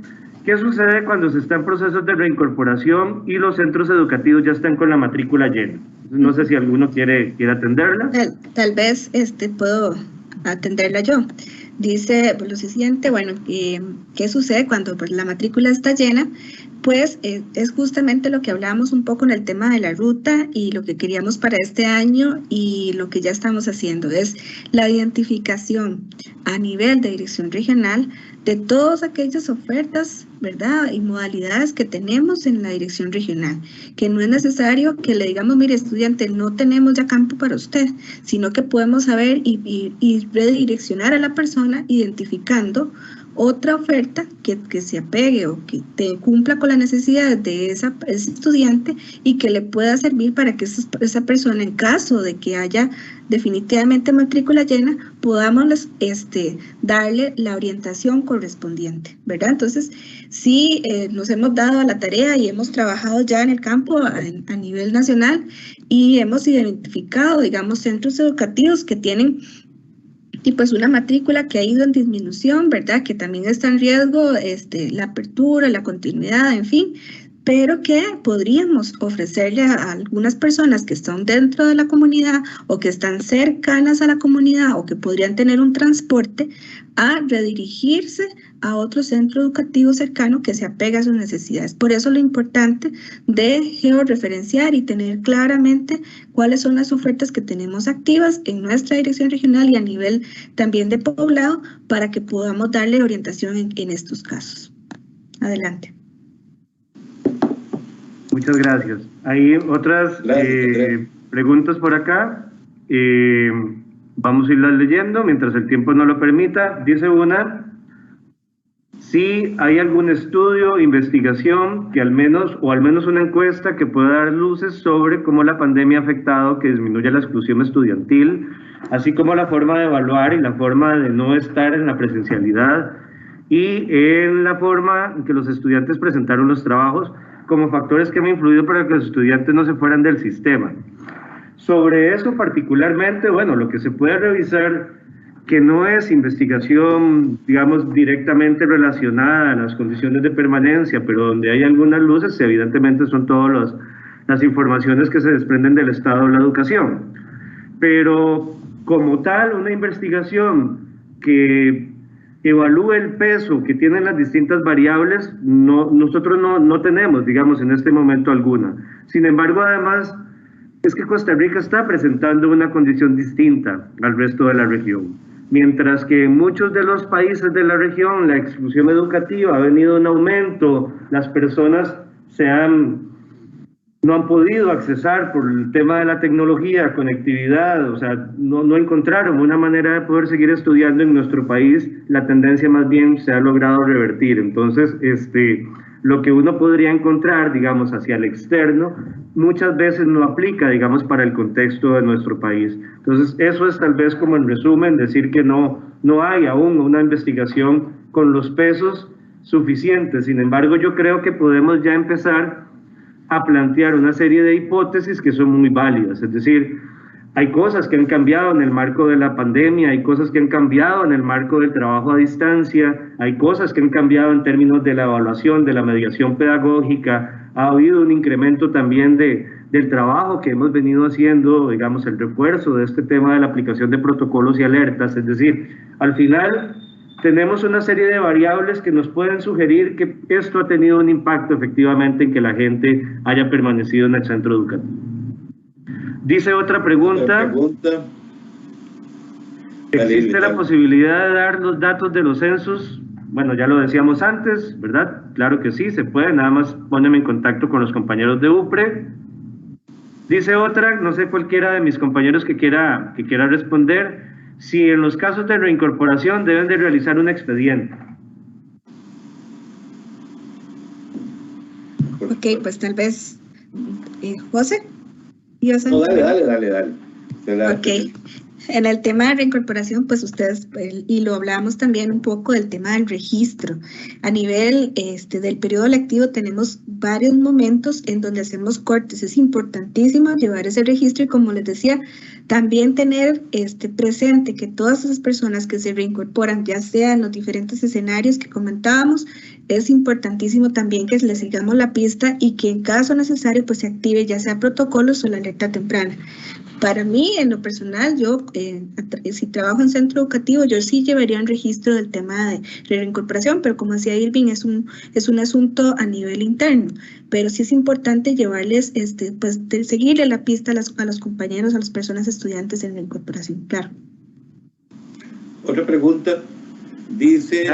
¿qué sucede cuando se está en procesos de reincorporación y los centros educativos ya están con la matrícula llena? No sé si alguno quiere atenderla. Tal vez puedo atenderla yo. Dice lo siguiente, bueno, ¿qué sucede cuando la matrícula está llena? Pues es justamente lo que hablábamos un poco en el tema de la ruta y lo que queríamos para este año y lo que ya estamos haciendo es la identificación a nivel de dirección regional de todas aquellas ofertas, ¿verdad? Y modalidades que tenemos en la dirección regional, que no es necesario que le digamos, mire, estudiante, no tenemos ya campo para usted, sino que podemos saber y redireccionar a la persona identificando otra oferta que se apegue o que cumpla con las necesidades de ese estudiante y que le pueda servir para que esa persona, en caso de que haya definitivamente matrícula llena, podamos darle la orientación correspondiente, ¿verdad? Entonces, sí, nos hemos dado a la tarea y hemos trabajado ya en el campo a nivel nacional y hemos identificado, digamos, centros educativos que tienen y pues una matrícula que ha ido en disminución, ¿verdad? Que también está en riesgo la apertura, la continuidad, en fin, pero que podríamos ofrecerle a algunas personas que están dentro de la comunidad o que están cercanas a la comunidad o que podrían tener un transporte a redirigirse a otro centro educativo cercano que se apegue a sus necesidades. Por eso lo importante de georreferenciar y tener claramente cuáles son las ofertas que tenemos activas en nuestra dirección regional y a nivel también de poblado para que podamos darle orientación en estos casos. Adelante. Muchas gracias. Hay otras preguntas por acá. Vamos a irlas leyendo mientras el tiempo no lo permita. Dice una: si hay algún estudio, investigación, que al menos una encuesta que pueda dar luces sobre cómo la pandemia ha afectado que disminuya la exclusión estudiantil, así como la forma de evaluar y la forma de no estar en la presencialidad y en la forma en que los estudiantes presentaron los trabajos como factores que han influido para que los estudiantes no se fueran del sistema. Sobre eso particularmente, bueno, lo que se puede revisar, que no es investigación, digamos, directamente relacionada a las condiciones de permanencia, pero donde hay algunas luces, evidentemente son todas las informaciones que se desprenden del estado de la educación. Pero como tal, una investigación que evalúe el peso que tienen las distintas variables, nosotros no tenemos, digamos, en este momento alguna. Sin embargo, además, es que Costa Rica está presentando una condición distinta al resto de la región. Mientras que en muchos de los países de la región la exclusión educativa ha venido en aumento, las personas no han podido accesar por el tema de la tecnología, conectividad, o sea, no encontraron una manera de poder seguir estudiando en nuestro país, la tendencia más bien se ha logrado revertir. Entonces, lo que uno podría encontrar, digamos, hacia el externo, muchas veces no aplica, digamos, para el contexto de nuestro país. Entonces, eso es tal vez como en resumen, decir que no hay aún una investigación con los pesos suficientes. Sin embargo, yo creo que podemos ya empezar a plantear una serie de hipótesis que son muy válidas. Es decir, hay cosas que han cambiado en el marco de la pandemia, hay cosas que han cambiado en el marco del trabajo a distancia, hay cosas que han cambiado en términos de la evaluación, de la mediación pedagógica. Ha habido un incremento también del trabajo que hemos venido haciendo, digamos, el refuerzo de este tema de la aplicación de protocolos y alertas. Es decir, al final tenemos una serie de variables que nos pueden sugerir que esto ha tenido un impacto efectivamente en que la gente haya permanecido en el centro educativo. Dice otra pregunta. ¿Existe la posibilidad de dar los datos de los censos? Bueno, ya lo decíamos antes, ¿verdad? Claro que sí, se puede, nada más pónganme en contacto con los compañeros de UPRE. Dice otra, no sé cualquiera de mis compañeros que quiera responder, si en los casos de reincorporación deben de realizar un expediente. Ok, pues tal vez, José. No, dale. Ok, En el tema de reincorporación, pues ustedes, y lo hablábamos también un poco del tema del registro. A nivel del periodo lectivo tenemos varios momentos en donde hacemos cortes. Es importantísimo llevar ese registro y, como les decía, también tener presente que todas esas personas que se reincorporan, ya sea en los diferentes escenarios que comentábamos, es importantísimo también que les sigamos la pista y que en caso necesario pues se active ya sea protocolos o la alerta temprana. Para mí, en lo personal, yo, si trabajo en centro educativo, yo sí llevaría un registro del tema de reincorporación, pero como decía Irving, es un asunto a nivel interno. Pero sí es importante llevarles, pues, de seguirle la pista a los compañeros, a las personas estudiantes en reincorporación, claro. Otra pregunta, dice...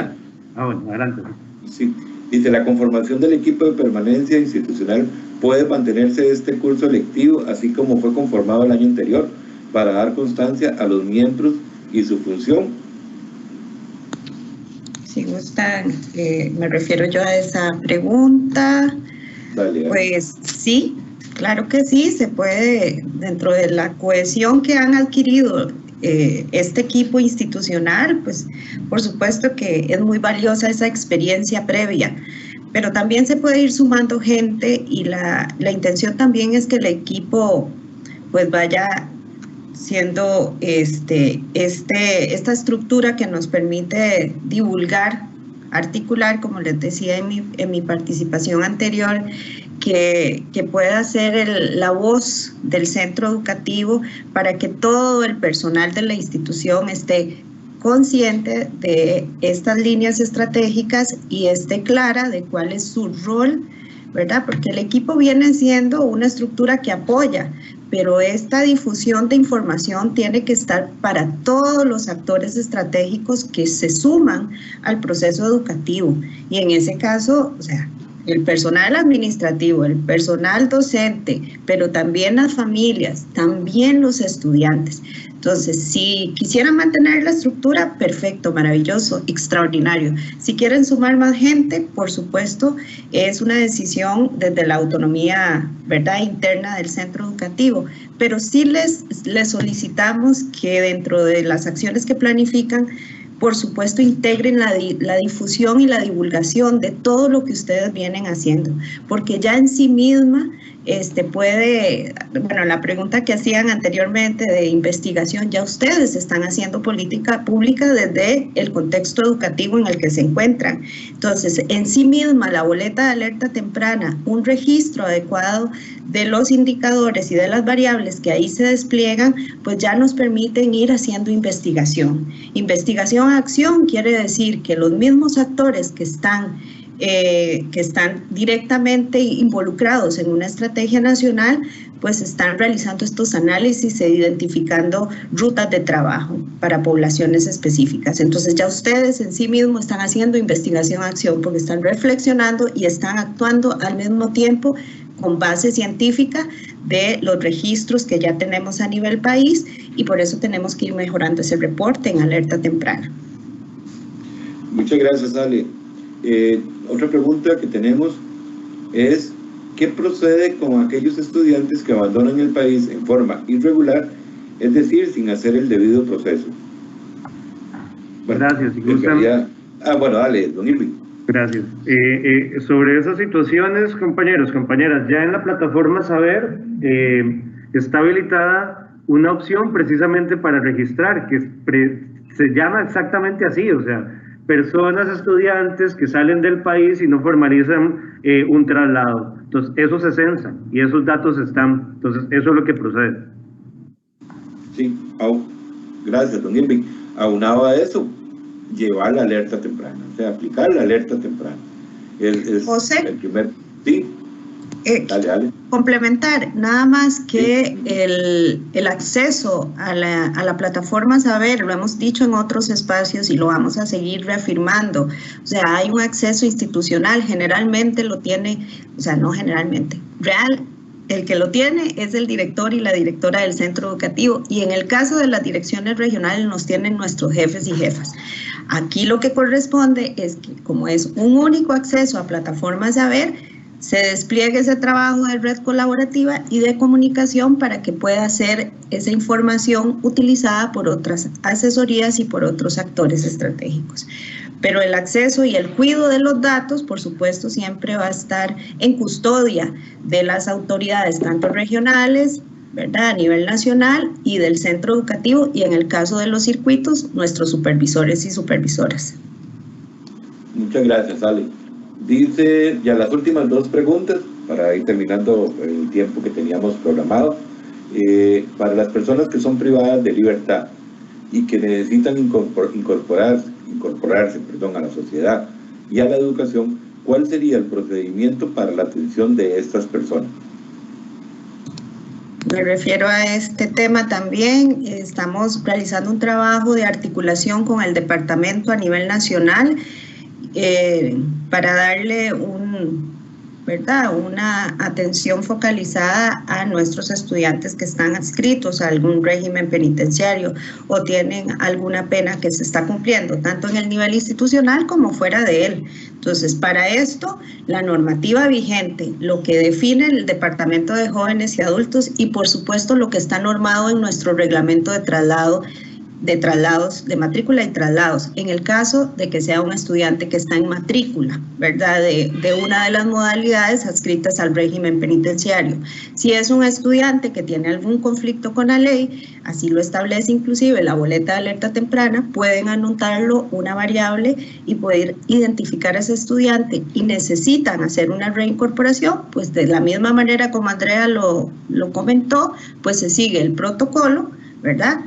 bueno, adelante. Sí, dice, la conformación del equipo de permanencia institucional puede mantenerse este curso lectivo, así como fue conformado el año anterior, para dar constancia a los miembros y su función. Si gustan, me refiero yo a esa pregunta. Dale. Pues sí, claro que sí, se puede, dentro de la cohesión que han adquirido este equipo institucional, pues por supuesto que es muy valiosa esa experiencia previa, pero también se puede ir sumando gente y la intención también es que el equipo pues vaya siendo esta estructura que nos permite divulgar, articular, como les decía en mi participación anterior, que pueda ser la voz del centro educativo para que todo el personal de la institución esté consciente de estas líneas estratégicas y esté clara de cuál es su rol, ¿verdad? Porque el equipo viene siendo una estructura que apoya, pero esta difusión de información tiene que estar para todos los actores estratégicos que se suman al proceso educativo. Y en ese caso, o sea, el personal administrativo, el personal docente, pero también las familias, también los estudiantes. Entonces, si quisieran mantener la estructura, perfecto, maravilloso, extraordinario. Si quieren sumar más gente, por supuesto, es una decisión desde la autonomía, ¿verdad?, interna del centro educativo. Pero sí les solicitamos que dentro de las acciones que planifican, por supuesto, integren la difusión y la divulgación de todo lo que ustedes vienen haciendo, porque ya en sí misma puede, bueno, la pregunta que hacían anteriormente de investigación, ya ustedes están haciendo política pública desde el contexto educativo en el que se encuentran. Entonces, en sí misma, la boleta de alerta temprana, un registro adecuado de los indicadores y de las variables que ahí se despliegan, pues ya nos permiten ir haciendo investigación. Investigación a acción quiere decir que los mismos actores que están directamente involucrados en una estrategia nacional, pues están realizando estos análisis e identificando rutas de trabajo para poblaciones específicas. Entonces ya ustedes en sí mismos están haciendo investigación-acción porque están reflexionando y están actuando al mismo tiempo con base científica de los registros que ya tenemos a nivel país y por eso tenemos que ir mejorando ese reporte en alerta temprana. Muchas gracias, Ale. Otra pregunta que tenemos es, ¿qué procede con aquellos estudiantes que abandonan el país en forma irregular, es decir, sin hacer el debido proceso? Bueno, gracias. Si gustan... bueno, dale, don Irving. Gracias. Sobre esas situaciones, compañeros, compañeras, ya en la plataforma Saber está habilitada una opción precisamente para registrar, que se llama exactamente así, o sea, personas, estudiantes que salen del país y no formalizan un traslado. Entonces, eso se censa y esos datos están. Entonces, eso es lo que procede. Sí, gracias, don Irving. Aunado a eso, llevar la alerta temprana, o sea, aplicar la alerta temprana. José, el primer... Sí, dale. Complementar, nada más que el acceso a la plataforma Saber, lo hemos dicho en otros espacios y lo vamos a seguir reafirmando, o sea, hay un acceso institucional, generalmente lo tiene, o sea, no generalmente, el que lo tiene es el director y la directora del centro educativo y en el caso de las direcciones regionales nos tienen nuestros jefes y jefas. Aquí lo que corresponde es que como es un único acceso a plataforma Saber, se despliegue ese trabajo de red colaborativa y de comunicación para que pueda ser esa información utilizada por otras asesorías y por otros actores estratégicos. Pero el acceso y el cuidado de los datos, por supuesto, siempre va a estar en custodia de las autoridades, tanto regionales, ¿verdad?, a nivel nacional, y del centro educativo, y en el caso de los circuitos, nuestros supervisores y supervisoras. Muchas gracias, Ale. Dice ya las últimas dos preguntas para ir terminando el tiempo que teníamos programado. Para las personas que son privadas de libertad y que necesitan incorporarse a la sociedad y a la educación, ¿cuál sería el procedimiento para la atención de estas personas? Me refiero a este tema también. Estamos realizando un trabajo de articulación con el departamento a nivel nacional para darle una atención focalizada a nuestros estudiantes que están adscritos a algún régimen penitenciario o tienen alguna pena que se está cumpliendo, tanto en el nivel institucional como fuera de él. Entonces, para esto, la normativa vigente, lo que define el Departamento de Jóvenes y Adultos y, por supuesto, lo que está normado en nuestro reglamento de traslados, de matrícula y traslados, en el caso de que sea un estudiante que está en matrícula, ¿verdad?, de una de las modalidades adscritas al régimen penitenciario. Si es un estudiante que tiene algún conflicto con la ley, así lo establece inclusive la boleta de alerta temprana, pueden anotarlo una variable y poder identificar a ese estudiante y necesitan hacer una reincorporación, pues de la misma manera como Andrea lo comentó, pues se sigue el protocolo, ¿verdad?,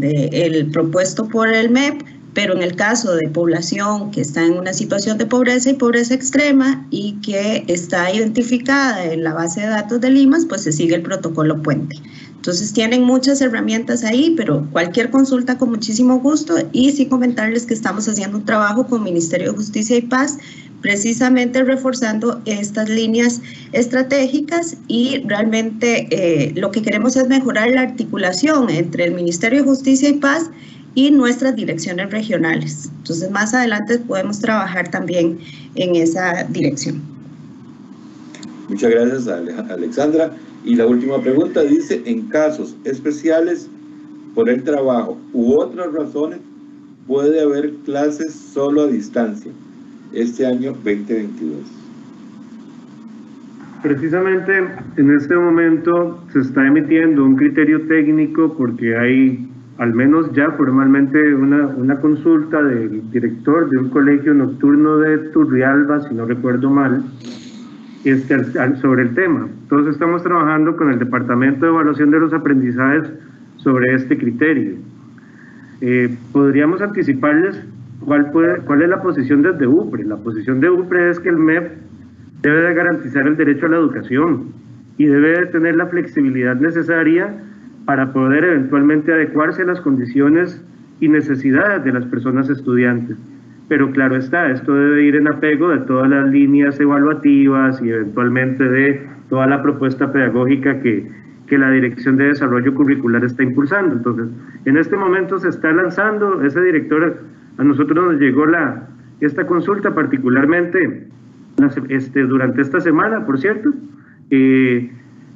el propuesto por el MEP, pero en el caso de población que está en una situación de pobreza y pobreza extrema y que está identificada en la base de datos del IMAS, pues se sigue el protocolo puente. Entonces tienen muchas herramientas ahí, pero cualquier consulta con muchísimo gusto, y sí comentarles que estamos haciendo un trabajo con Ministerio de Justicia y Paz, precisamente reforzando estas líneas estratégicas, y realmente lo que queremos es mejorar la articulación entre el Ministerio de Justicia y Paz y nuestras direcciones regionales. Entonces más adelante podemos trabajar también en esa dirección. Muchas gracias, Alexandra. Y la última pregunta dice, en casos especiales por el trabajo u otras razones, ¿puede haber clases solo a distancia este año 2022? Precisamente en este momento se está emitiendo un criterio técnico porque hay al menos ya formalmente una consulta del director de un colegio nocturno de Turrialba, si no recuerdo mal, sobre el tema. Entonces estamos trabajando con el Departamento de Evaluación de los Aprendizajes sobre este criterio. Podríamos anticiparles cuál es la posición desde UPRE. La posición de UPRE es que el MEP debe de garantizar el derecho a la educación y debe de tener la flexibilidad necesaria para poder eventualmente adecuarse a las condiciones y necesidades de las personas estudiantes. Pero claro está, esto debe ir en apego de todas las líneas evaluativas y eventualmente de toda la propuesta pedagógica que la Dirección de Desarrollo Curricular está impulsando. Entonces, en este momento se está lanzando, ese director, a nosotros nos llegó esta consulta particularmente durante esta semana, por cierto, e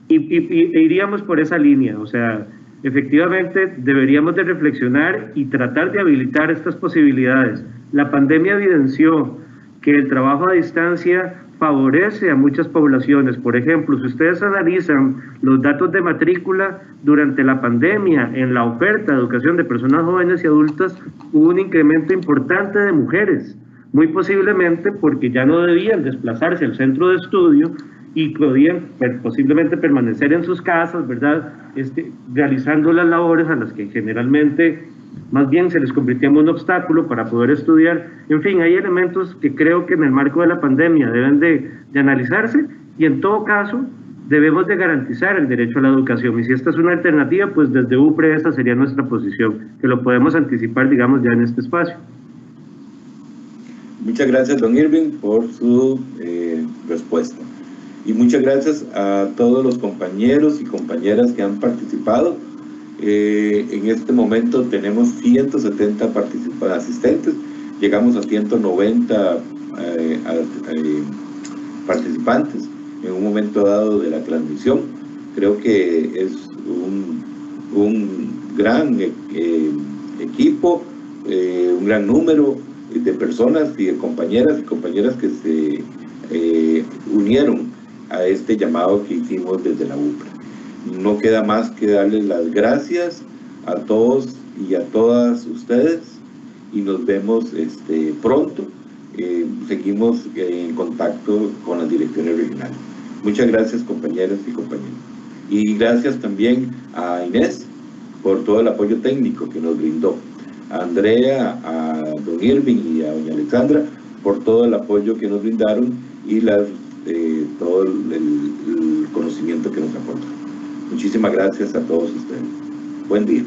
iríamos por esa línea. O sea, efectivamente deberíamos de reflexionar y tratar de habilitar estas posibilidades. La pandemia evidenció que el trabajo a distancia favorece a muchas poblaciones. Por ejemplo, si ustedes analizan los datos de matrícula durante la pandemia en la oferta de educación de personas jóvenes y adultas, hubo un incremento importante de mujeres, muy posiblemente porque ya no debían desplazarse al centro de estudio y podían posiblemente permanecer en sus casas, ¿verdad?, realizando las labores a las que generalmente más bien se les convirtió en un obstáculo para poder estudiar. En fin, hay elementos que creo que en el marco de la pandemia deben de analizarse, y en todo caso debemos de garantizar el derecho a la educación, y si esta es una alternativa, pues desde UPRE esa sería nuestra posición, que lo podemos anticipar, digamos, ya en este espacio. Muchas gracias, don Irving, por su respuesta. Y muchas gracias a todos los compañeros y compañeras que han participado. En este momento tenemos 170 asistentes, llegamos a 190 participantes en un momento dado de la transmisión. Creo que es un gran equipo, un gran número de personas y de compañeras que se unieron a este llamado que hicimos desde la UPRE. No queda más que darles las gracias a todos y a todas ustedes, y nos vemos pronto. Seguimos en contacto con las direcciones regionales. Muchas gracias, compañeras y compañeros. Y gracias también a Inés por todo el apoyo técnico que nos brindó, a Andrea, a don Irving y a doña Alexandra por todo el apoyo que nos brindaron y todo el conocimiento que nos aportan. Muchísimas gracias a todos ustedes. Buen día.